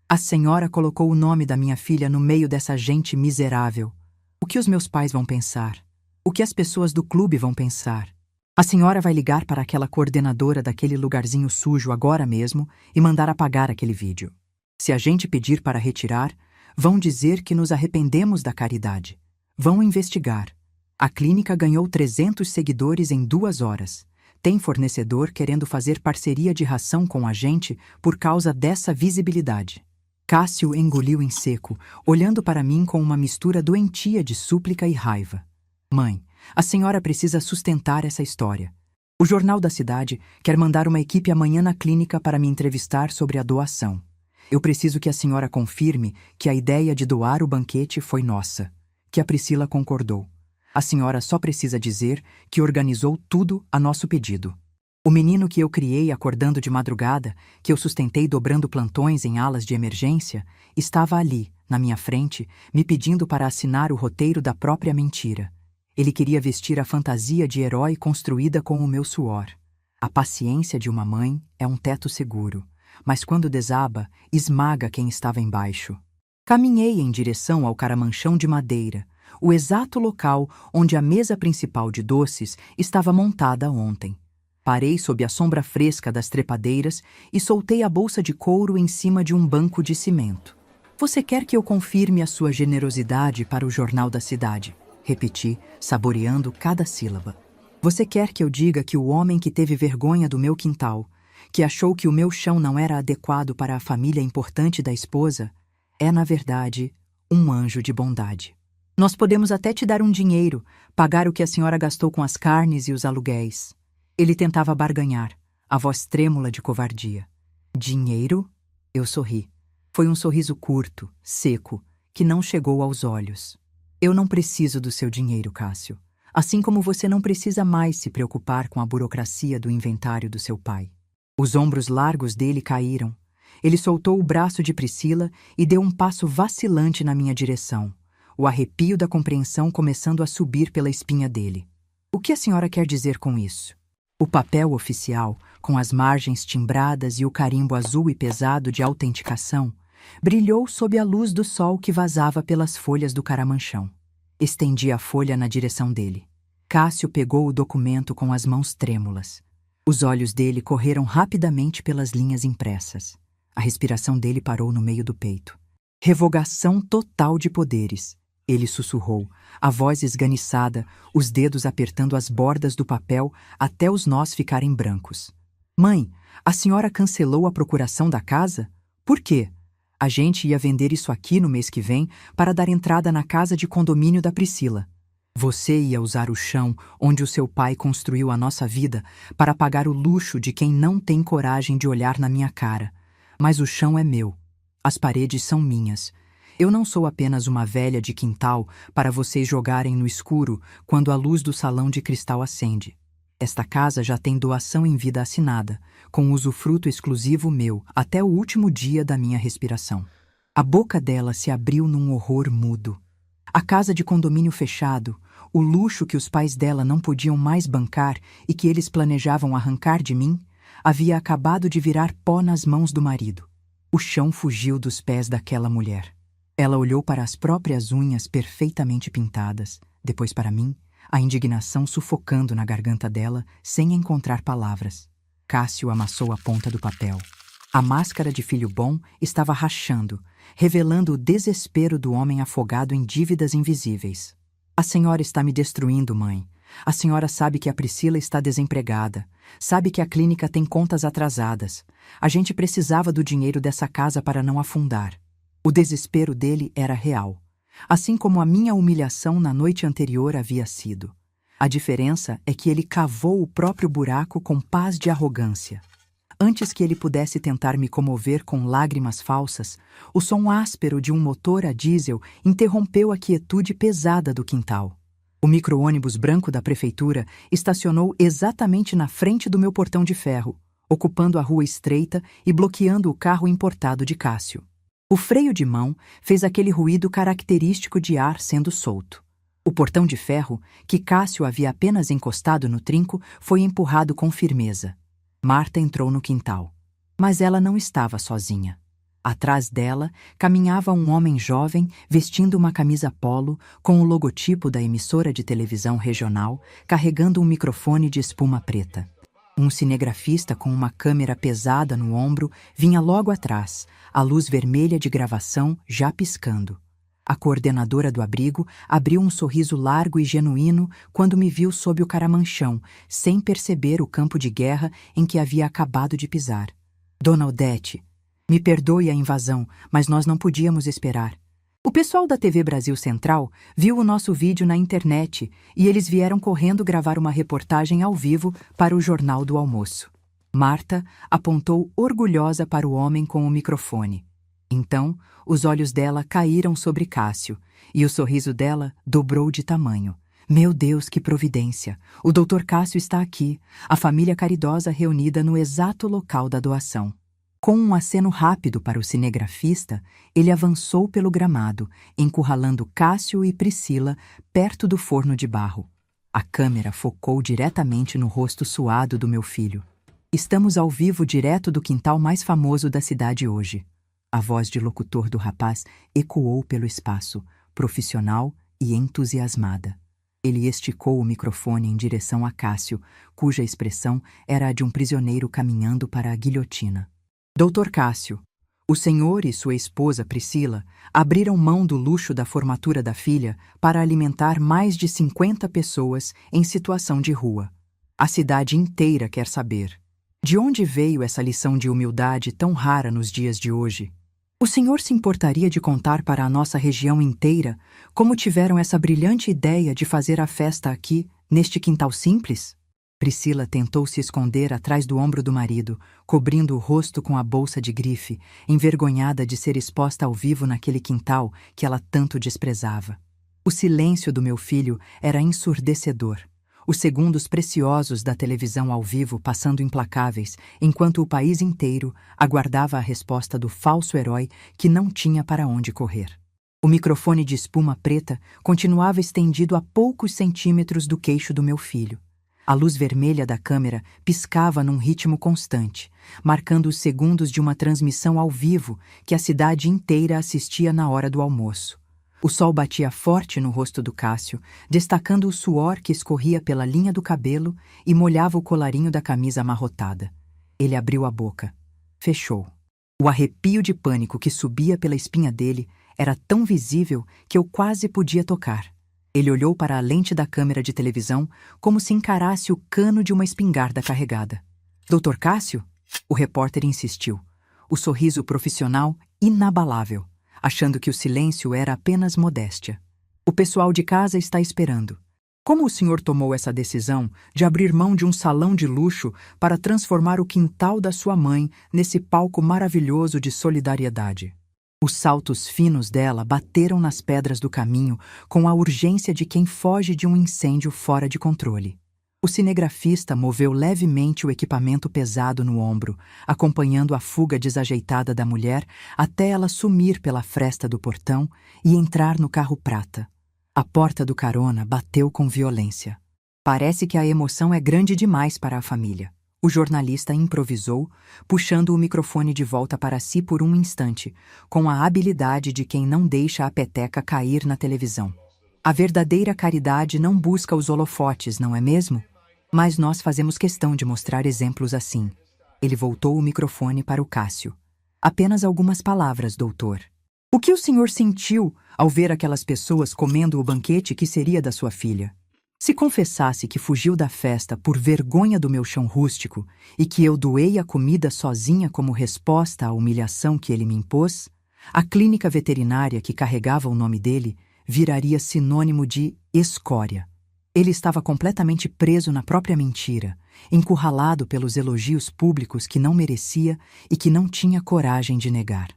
A senhora colocou o nome da minha filha no meio dessa gente miserável. O que os meus pais vão pensar? O que as pessoas do clube vão pensar? A senhora vai ligar para aquela coordenadora daquele lugarzinho sujo agora mesmo e mandar apagar aquele vídeo. Se a gente pedir para retirar, vão dizer que nos arrependemos da caridade. Vão investigar. A clínica ganhou 300 seguidores em 2 horas. Tem fornecedor querendo fazer parceria de ração com a gente por causa dessa visibilidade. Cássio engoliu em seco, olhando para mim com uma mistura doentia de súplica e raiva. Mãe, a senhora precisa sustentar essa história. O Jornal da Cidade quer mandar uma equipe amanhã na clínica para me entrevistar sobre a doação. Eu preciso que a senhora confirme que a ideia de doar o banquete foi nossa, que a Priscila concordou. A senhora só precisa dizer que organizou tudo a nosso pedido. O menino que eu criei acordando de madrugada, que eu sustentei dobrando plantões em alas de emergência, estava ali, na minha frente, me pedindo para assinar o roteiro da própria mentira. Ele queria vestir a fantasia de herói construída com o meu suor. A paciência de uma mãe é um teto seguro, mas quando desaba, esmaga quem estava embaixo. Caminhei em direção ao caramanchão de madeira, o exato local onde a mesa principal de doces estava montada ontem. Parei sob a sombra fresca das trepadeiras e soltei a bolsa de couro em cima de um banco de cimento. Você quer que eu confirme a sua generosidade para o Jornal da Cidade? Repeti, saboreando cada sílaba. Você quer que eu diga que o homem que teve vergonha do meu quintal, que achou que o meu chão não era adequado para a família importante da esposa, é, na verdade, um anjo de bondade. Nós podemos até te dar um dinheiro, pagar o que a senhora gastou com as carnes e os aluguéis. Ele tentava barganhar, a voz trêmula de covardia. Dinheiro? Eu sorri. Foi um sorriso curto, seco, que não chegou aos olhos. Eu não preciso do seu dinheiro, Cássio. Assim como você não precisa mais se preocupar com a burocracia do inventário do seu pai. Os ombros largos dele caíram. Ele soltou o braço de Priscila e deu um passo vacilante na minha direção, o arrepio da compreensão começando a subir pela espinha dele. O que a senhora quer dizer com isso? O papel oficial, com as margens timbradas e o carimbo azul e pesado de autenticação, brilhou sob a luz do sol que vazava pelas folhas do caramanchão. Estendi a folha na direção dele. Cássio pegou o documento com as mãos trêmulas. Os olhos dele correram rapidamente pelas linhas impressas. A respiração dele parou no meio do peito. Revogação total de poderes. Ele sussurrou, a voz esganiçada, os dedos apertando as bordas do papel até os nós ficarem brancos. Mãe, a senhora cancelou a procuração da casa? Por quê? A gente ia vender isso aqui no mês que vem para dar entrada na casa de condomínio da Priscila. Você ia usar o chão onde o seu pai construiu a nossa vida para pagar o luxo de quem não tem coragem de olhar na minha cara. Mas o chão é meu. As paredes são minhas. Eu não sou apenas uma velha de quintal para vocês jogarem no escuro quando a luz do salão de cristal acende. Esta casa já tem doação em vida assinada, com usufruto exclusivo meu até o último dia da minha respiração. A boca dela se abriu num horror mudo. A casa de condomínio fechado, o luxo que os pais dela não podiam mais bancar e que eles planejavam arrancar de mim, havia acabado de virar pó nas mãos do marido. O chão fugiu dos pés daquela mulher. Ela olhou para as próprias unhas perfeitamente pintadas, depois para mim, a indignação sufocando na garganta dela, sem encontrar palavras. Cássio amassou a ponta do papel. A máscara de filho bom estava rachando, revelando o desespero do homem afogado em dívidas invisíveis. A senhora está me destruindo, mãe. A senhora sabe que a Priscila está desempregada. Sabe que a clínica tem contas atrasadas. A gente precisava do dinheiro dessa casa para não afundar. O desespero dele era real, assim como a minha humilhação na noite anterior havia sido. A diferença é que ele cavou o próprio buraco com paz de arrogância. Antes que ele pudesse tentar me comover com lágrimas falsas, o som áspero de um motor a diesel interrompeu a quietude pesada do quintal. O micro-ônibus branco da prefeitura estacionou exatamente na frente do meu portão de ferro, ocupando a rua estreita e bloqueando o carro importado de Cássio. O freio de mão fez aquele ruído característico de ar sendo solto. O portão de ferro, que Cássio havia apenas encostado no trinco, foi empurrado com firmeza. Marta entrou no quintal. Mas ela não estava sozinha. Atrás dela, caminhava um homem jovem vestindo uma camisa polo com o logotipo da emissora de televisão regional, carregando um microfone de espuma preta. Um cinegrafista com uma câmera pesada no ombro vinha logo atrás, a luz vermelha de gravação já piscando. A coordenadora do abrigo abriu um sorriso largo e genuíno quando me viu sob o caramanchão, sem perceber o campo de guerra em que havia acabado de pisar. Dona Odete, me perdoe a invasão, mas nós não podíamos esperar. O pessoal da TV Brasil Central viu o nosso vídeo na internet e eles vieram correndo gravar uma reportagem ao vivo para o Jornal do Almoço. Marta apontou orgulhosa para o homem com o microfone. Então, os olhos dela caíram sobre Cássio e o sorriso dela dobrou de tamanho. Meu Deus, que providência! O Dr. Cássio está aqui, a família caridosa reunida no exato local da doação. Com um aceno rápido para o cinegrafista, ele avançou pelo gramado, encurralando Cássio e Priscila perto do forno de barro. A câmera focou diretamente no rosto suado do meu filho. Estamos ao vivo direto do quintal mais famoso da cidade hoje. A voz de locutor do rapaz ecoou pelo espaço, profissional e entusiasmada. Ele esticou o microfone em direção a Cássio, cuja expressão era a de um prisioneiro caminhando para a guilhotina. Doutor Cássio, o senhor e sua esposa Priscila abriram mão do luxo da formatura da filha para alimentar mais de 50 pessoas em situação de rua. A cidade inteira quer saber. De onde veio essa lição de humildade tão rara nos dias de hoje? O senhor se importaria de contar para a nossa região inteira como tiveram essa brilhante ideia de fazer a festa aqui, neste quintal simples? Priscila tentou se esconder atrás do ombro do marido, cobrindo o rosto com a bolsa de grife, envergonhada de ser exposta ao vivo naquele quintal que ela tanto desprezava. O silêncio do meu filho era ensurdecedor. Os segundos preciosos da televisão ao vivo passando implacáveis, enquanto o país inteiro aguardava a resposta do falso herói que não tinha para onde correr. O microfone de espuma preta continuava estendido a poucos centímetros do queixo do meu filho. A luz vermelha da câmera piscava num ritmo constante, marcando os segundos de uma transmissão ao vivo que a cidade inteira assistia na hora do almoço. O sol batia forte no rosto do Cássio, destacando o suor que escorria pela linha do cabelo e molhava o colarinho da camisa amarrotada. Ele abriu a boca. Fechou. O arrepio de pânico que subia pela espinha dele era tão visível que eu quase podia tocar. Ele olhou para a lente da câmera de televisão como se encarasse o cano de uma espingarda carregada. Doutor Cássio? O repórter insistiu. O sorriso profissional inabalável, achando que o silêncio era apenas modéstia. O pessoal de casa está esperando. Como o senhor tomou essa decisão de abrir mão de um salão de luxo para transformar o quintal da sua mãe nesse palco maravilhoso de solidariedade? Os saltos finos dela bateram nas pedras do caminho com a urgência de quem foge de um incêndio fora de controle. O cinegrafista moveu levemente o equipamento pesado no ombro, acompanhando a fuga desajeitada da mulher até ela sumir pela fresta do portão e entrar no carro prata. A porta do carona bateu com violência. Parece que a emoção é grande demais para a família. O jornalista improvisou, puxando o microfone de volta para si por um instante, com a habilidade de quem não deixa a peteca cair na televisão. A verdadeira caridade não busca os holofotes, não é mesmo? Mas nós fazemos questão de mostrar exemplos assim. Ele voltou o microfone para o Cássio. Apenas algumas palavras, doutor. O que o senhor sentiu ao ver aquelas pessoas comendo o banquete que seria da sua filha? Se confessasse que fugiu da festa por vergonha do meu chão rústico e que eu doei a comida sozinha como resposta à humilhação que ele me impôs, a clínica veterinária que carregava o nome dele viraria sinônimo de escória. Ele estava completamente preso na própria mentira, encurralado pelos elogios públicos que não merecia e que não tinha coragem de negar.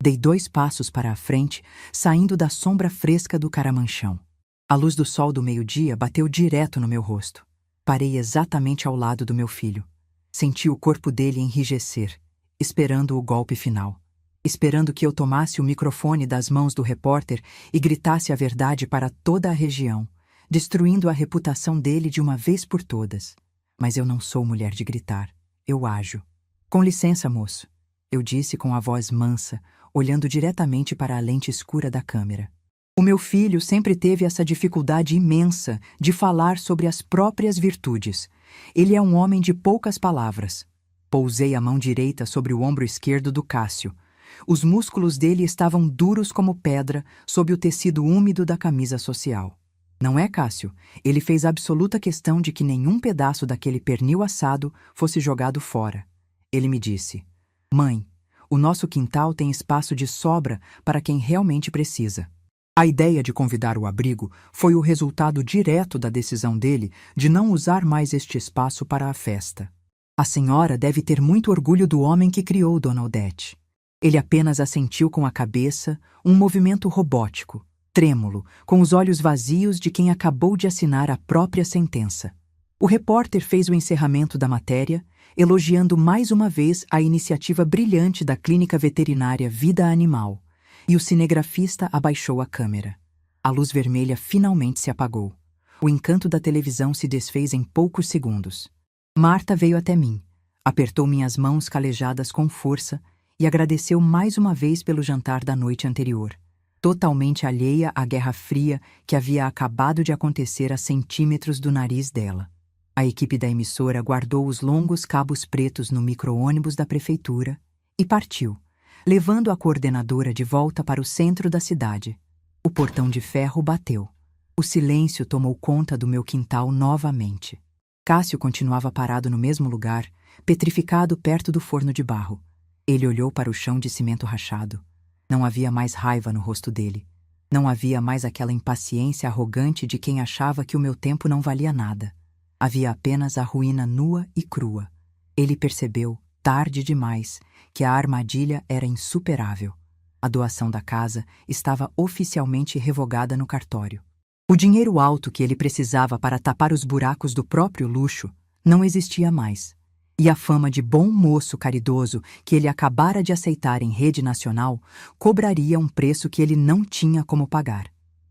Dei 2 passos para a frente, saindo da sombra fresca do caramanchão. A luz do sol do meio-dia bateu direto no meu rosto. Parei exatamente ao lado do meu filho. Senti o corpo dele enrijecer, esperando o golpe final. Esperando que eu tomasse o microfone das mãos do repórter e gritasse a verdade para toda a região, destruindo a reputação dele de uma vez por todas. Mas eu não sou mulher de gritar. Eu ajo. Com licença, moço, eu disse com a voz mansa, olhando diretamente para a lente escura da câmera. O meu filho sempre teve essa dificuldade imensa de falar sobre as próprias virtudes. Ele é um homem de poucas palavras. Pousei a mão direita sobre o ombro esquerdo do Cássio. Os músculos dele estavam duros como pedra sob o tecido úmido da camisa social. Não é, Cássio? Ele fez absoluta questão de que nenhum pedaço daquele pernil assado fosse jogado fora. Ele me disse: Mãe, o nosso quintal tem espaço de sobra para quem realmente precisa. A ideia de convidar o abrigo foi o resultado direto da decisão dele de não usar mais este espaço para a festa. A senhora deve ter muito orgulho do homem que criou Dona Odete. Ele apenas assentiu com a cabeça, um movimento robótico, trêmulo, com os olhos vazios de quem acabou de assinar a própria sentença. O repórter fez o encerramento da matéria, elogiando mais uma vez a iniciativa brilhante da clínica veterinária Vida Animal, e o cinegrafista abaixou a câmera. A luz vermelha finalmente se apagou. O encanto da televisão se desfez em poucos segundos. Marta veio até mim, apertou minhas mãos calejadas com força e agradeceu mais uma vez pelo jantar da noite anterior, totalmente alheia à guerra fria que havia acabado de acontecer a centímetros do nariz dela. A equipe da emissora guardou os longos cabos pretos no micro-ônibus da prefeitura e partiu, levando a coordenadora de volta para o centro da cidade. O portão de ferro bateu. O silêncio tomou conta do meu quintal novamente. Cássio continuava parado no mesmo lugar, petrificado perto do forno de barro. Ele olhou para o chão de cimento rachado. Não havia mais raiva no rosto dele. Não havia mais aquela impaciência arrogante de quem achava que o meu tempo não valia nada. Havia apenas a ruína nua e crua. Ele percebeu, tarde demais, que a armadilha era insuperável. A doação da casa estava oficialmente revogada no cartório. O dinheiro alto que ele precisava para tapar os buracos do próprio luxo não existia mais. E a fama de bom moço caridoso que ele acabara de aceitar em rede nacional cobraria um preço que ele não tinha como pagar.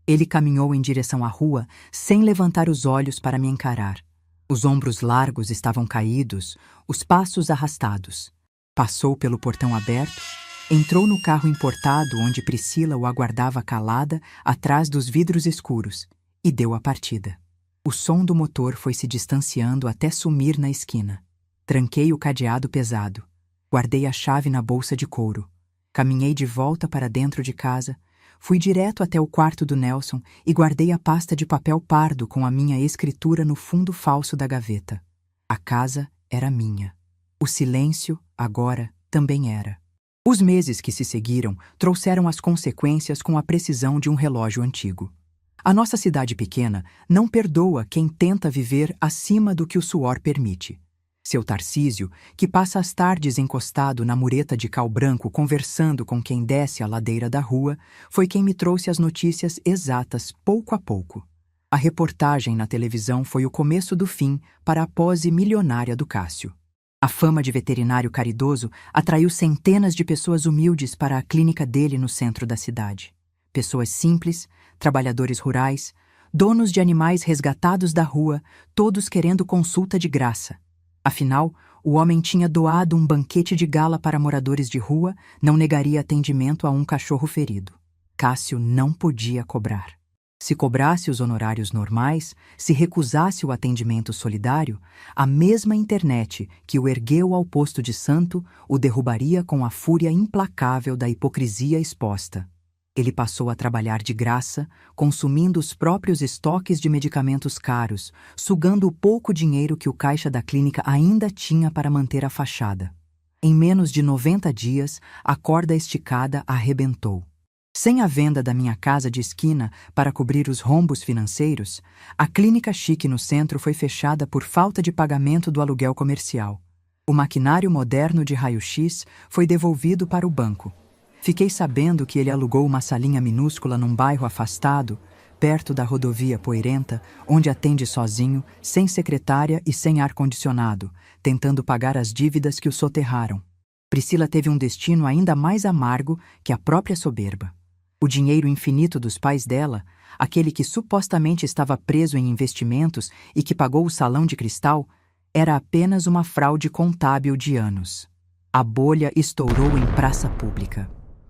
Ele caminhou em direção à rua sem levantar os olhos para me encarar. Os ombros largos estavam caídos, os passos arrastados. Passou pelo portão aberto, entrou no carro importado onde Priscila o aguardava calada atrás dos vidros escuros e deu a partida. O som do motor foi se distanciando até sumir na esquina. Tranquei o cadeado pesado. Guardei a chave na bolsa de couro. Caminhei de volta para dentro de casa. Fui direto até o quarto do Nelson e guardei a pasta de papel pardo com a minha escritura no fundo falso da gaveta. A casa era minha. O silêncio, agora, também era. Os meses que se seguiram trouxeram as consequências com a precisão de um relógio antigo. A nossa cidade pequena não perdoa quem tenta viver acima do que o suor permite. Seu Tarcísio, que passa as tardes encostado na mureta de cal branco conversando com quem desce a ladeira da rua, foi quem me trouxe as notícias exatas pouco a pouco. A reportagem na televisão foi o começo do fim para a pose milionária do Cássio. A fama de veterinário caridoso atraiu centenas de pessoas humildes para a clínica dele no centro da cidade. Pessoas simples, trabalhadores rurais, donos de animais resgatados da rua, todos querendo consulta de graça. Afinal, o homem tinha doado um banquete de gala para moradores de rua, não negaria atendimento a um cachorro ferido. Cássio não podia cobrar. Se cobrasse os honorários normais, se recusasse o atendimento solidário, a mesma internet que o ergueu ao posto de santo o derrubaria com a fúria implacável da hipocrisia exposta. Ele passou a trabalhar de graça, consumindo os próprios estoques de medicamentos caros, sugando o pouco dinheiro que o caixa da clínica ainda tinha para manter a fachada. Em menos de 90 dias, a corda esticada arrebentou. Sem a venda da minha casa de esquina para cobrir os rombos financeiros, a clínica chique no centro foi fechada por falta de pagamento do aluguel comercial. O maquinário moderno de raio-x foi devolvido para o banco. Fiquei sabendo que ele alugou uma salinha minúscula num bairro afastado, perto da rodovia poeirenta, onde atende sozinho, sem secretária e sem ar-condicionado, tentando pagar as dívidas que o soterraram. Priscila teve um destino ainda mais amargo que a própria soberba. O dinheiro infinito dos pais dela, aquele que supostamente estava preso em investimentos e que pagou o salão de cristal, era apenas uma fraude contábil de anos. A bolha estourou em praça pública.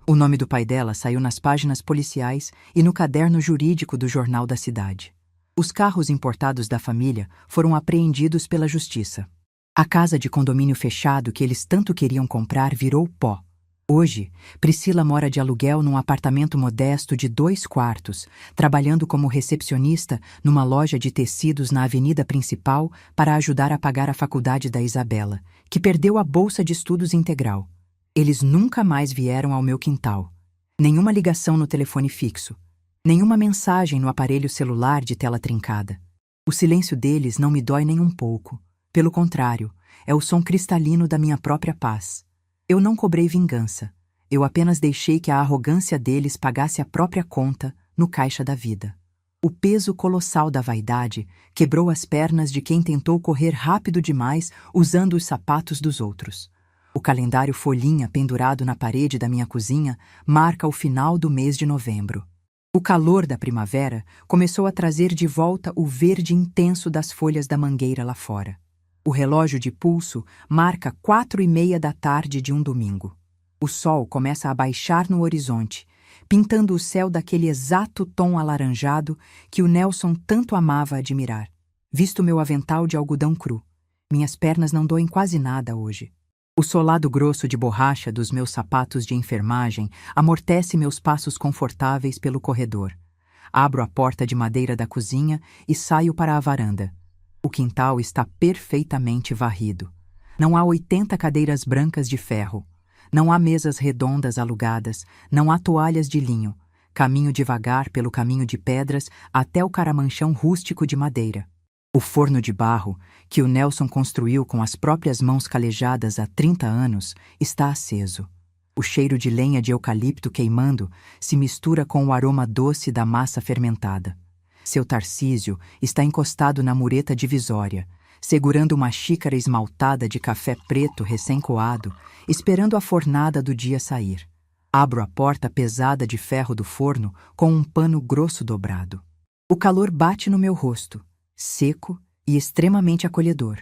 O nome do pai dela saiu nas páginas policiais e no caderno jurídico do jornal da cidade. Os carros importados da família foram apreendidos pela justiça. A casa de condomínio fechado que eles tanto queriam comprar virou pó. Hoje, Priscila mora de aluguel num apartamento modesto de 2 quartos, trabalhando como recepcionista numa loja de tecidos na avenida principal para ajudar a pagar a faculdade da Isabela, que perdeu a bolsa de estudos integral. Eles nunca mais vieram ao meu quintal. Nenhuma ligação no telefone fixo. Nenhuma mensagem no aparelho celular de tela trincada. O silêncio deles não me dói nem um pouco. Pelo contrário, é o som cristalino da minha própria paz. Eu não cobrei vingança. Eu apenas deixei que a arrogância deles pagasse a própria conta no caixa da vida. O peso colossal da vaidade quebrou as pernas de quem tentou correr rápido demais usando os sapatos dos outros. O calendário folhinha pendurado na parede da minha cozinha marca o final do mês de novembro. O calor da primavera começou a trazer de volta o verde intenso das folhas da mangueira lá fora. O relógio de pulso marca 4:30 da tarde de um domingo. O sol começa a baixar no horizonte, pintando o céu daquele exato tom alaranjado que o Nelson tanto amava admirar. Visto meu avental de algodão cru. Minhas pernas não doem quase nada hoje. O solado grosso de borracha dos meus sapatos de enfermagem amortece meus passos confortáveis pelo corredor. Abro a porta de madeira da cozinha e saio para a varanda. O quintal está perfeitamente varrido. Não há 80 cadeiras brancas de ferro. Não há mesas redondas alugadas. Não há toalhas de linho. Caminho devagar pelo caminho de pedras até o caramanchão rústico de madeira. O forno de barro, que o Nelson construiu com as próprias mãos calejadas há 30 anos, está aceso. O cheiro de lenha de eucalipto queimando se mistura com o aroma doce da massa fermentada. Seu Tarcísio está encostado na mureta divisória, segurando uma xícara esmaltada de café preto recém-coado, esperando a fornada do dia sair. Abro a porta pesada de ferro do forno com um pano grosso dobrado. O calor bate no meu rosto, seco e extremamente acolhedor.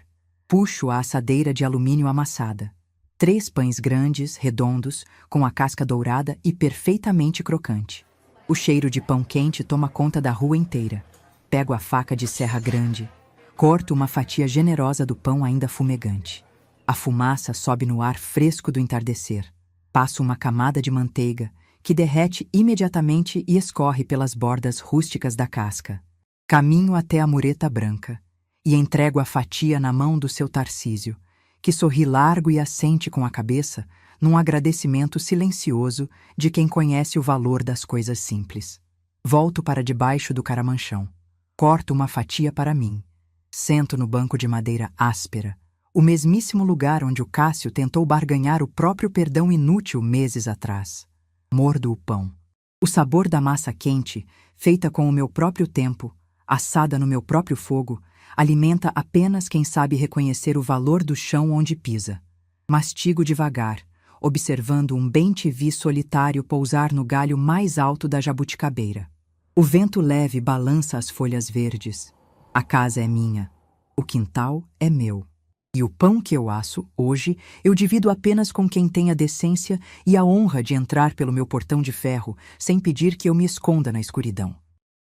Puxo a assadeira de alumínio amassada. 3 pães grandes, redondos, com a casca dourada e perfeitamente crocante. O cheiro de pão quente toma conta da rua inteira. Pego a faca de serra grande. Corto uma fatia generosa do pão ainda fumegante. A fumaça sobe no ar fresco do entardecer. Passo uma camada de manteiga, que derrete imediatamente e escorre pelas bordas rústicas da casca. Caminho até a mureta branca e entrego a fatia na mão do seu Tarcísio, que sorri largo e assente com a cabeça num agradecimento silencioso de quem conhece o valor das coisas simples. Volto para debaixo do caramanchão. Corto uma fatia para mim. Sento no banco de madeira áspera, o mesmíssimo lugar onde o Cássio tentou barganhar o próprio perdão inútil meses atrás. Mordo o pão. O sabor da massa quente, feita com o meu próprio tempo, assada no meu próprio fogo, alimenta apenas quem sabe reconhecer o valor do chão onde pisa. Mastigo devagar, observando um bem-te-vi solitário pousar no galho mais alto da jabuticabeira. O vento leve balança as folhas verdes. A casa é minha. O quintal é meu. E o pão que eu asso, hoje, eu divido apenas com quem tem a decência e a honra de entrar pelo meu portão de ferro sem pedir que eu me esconda na escuridão.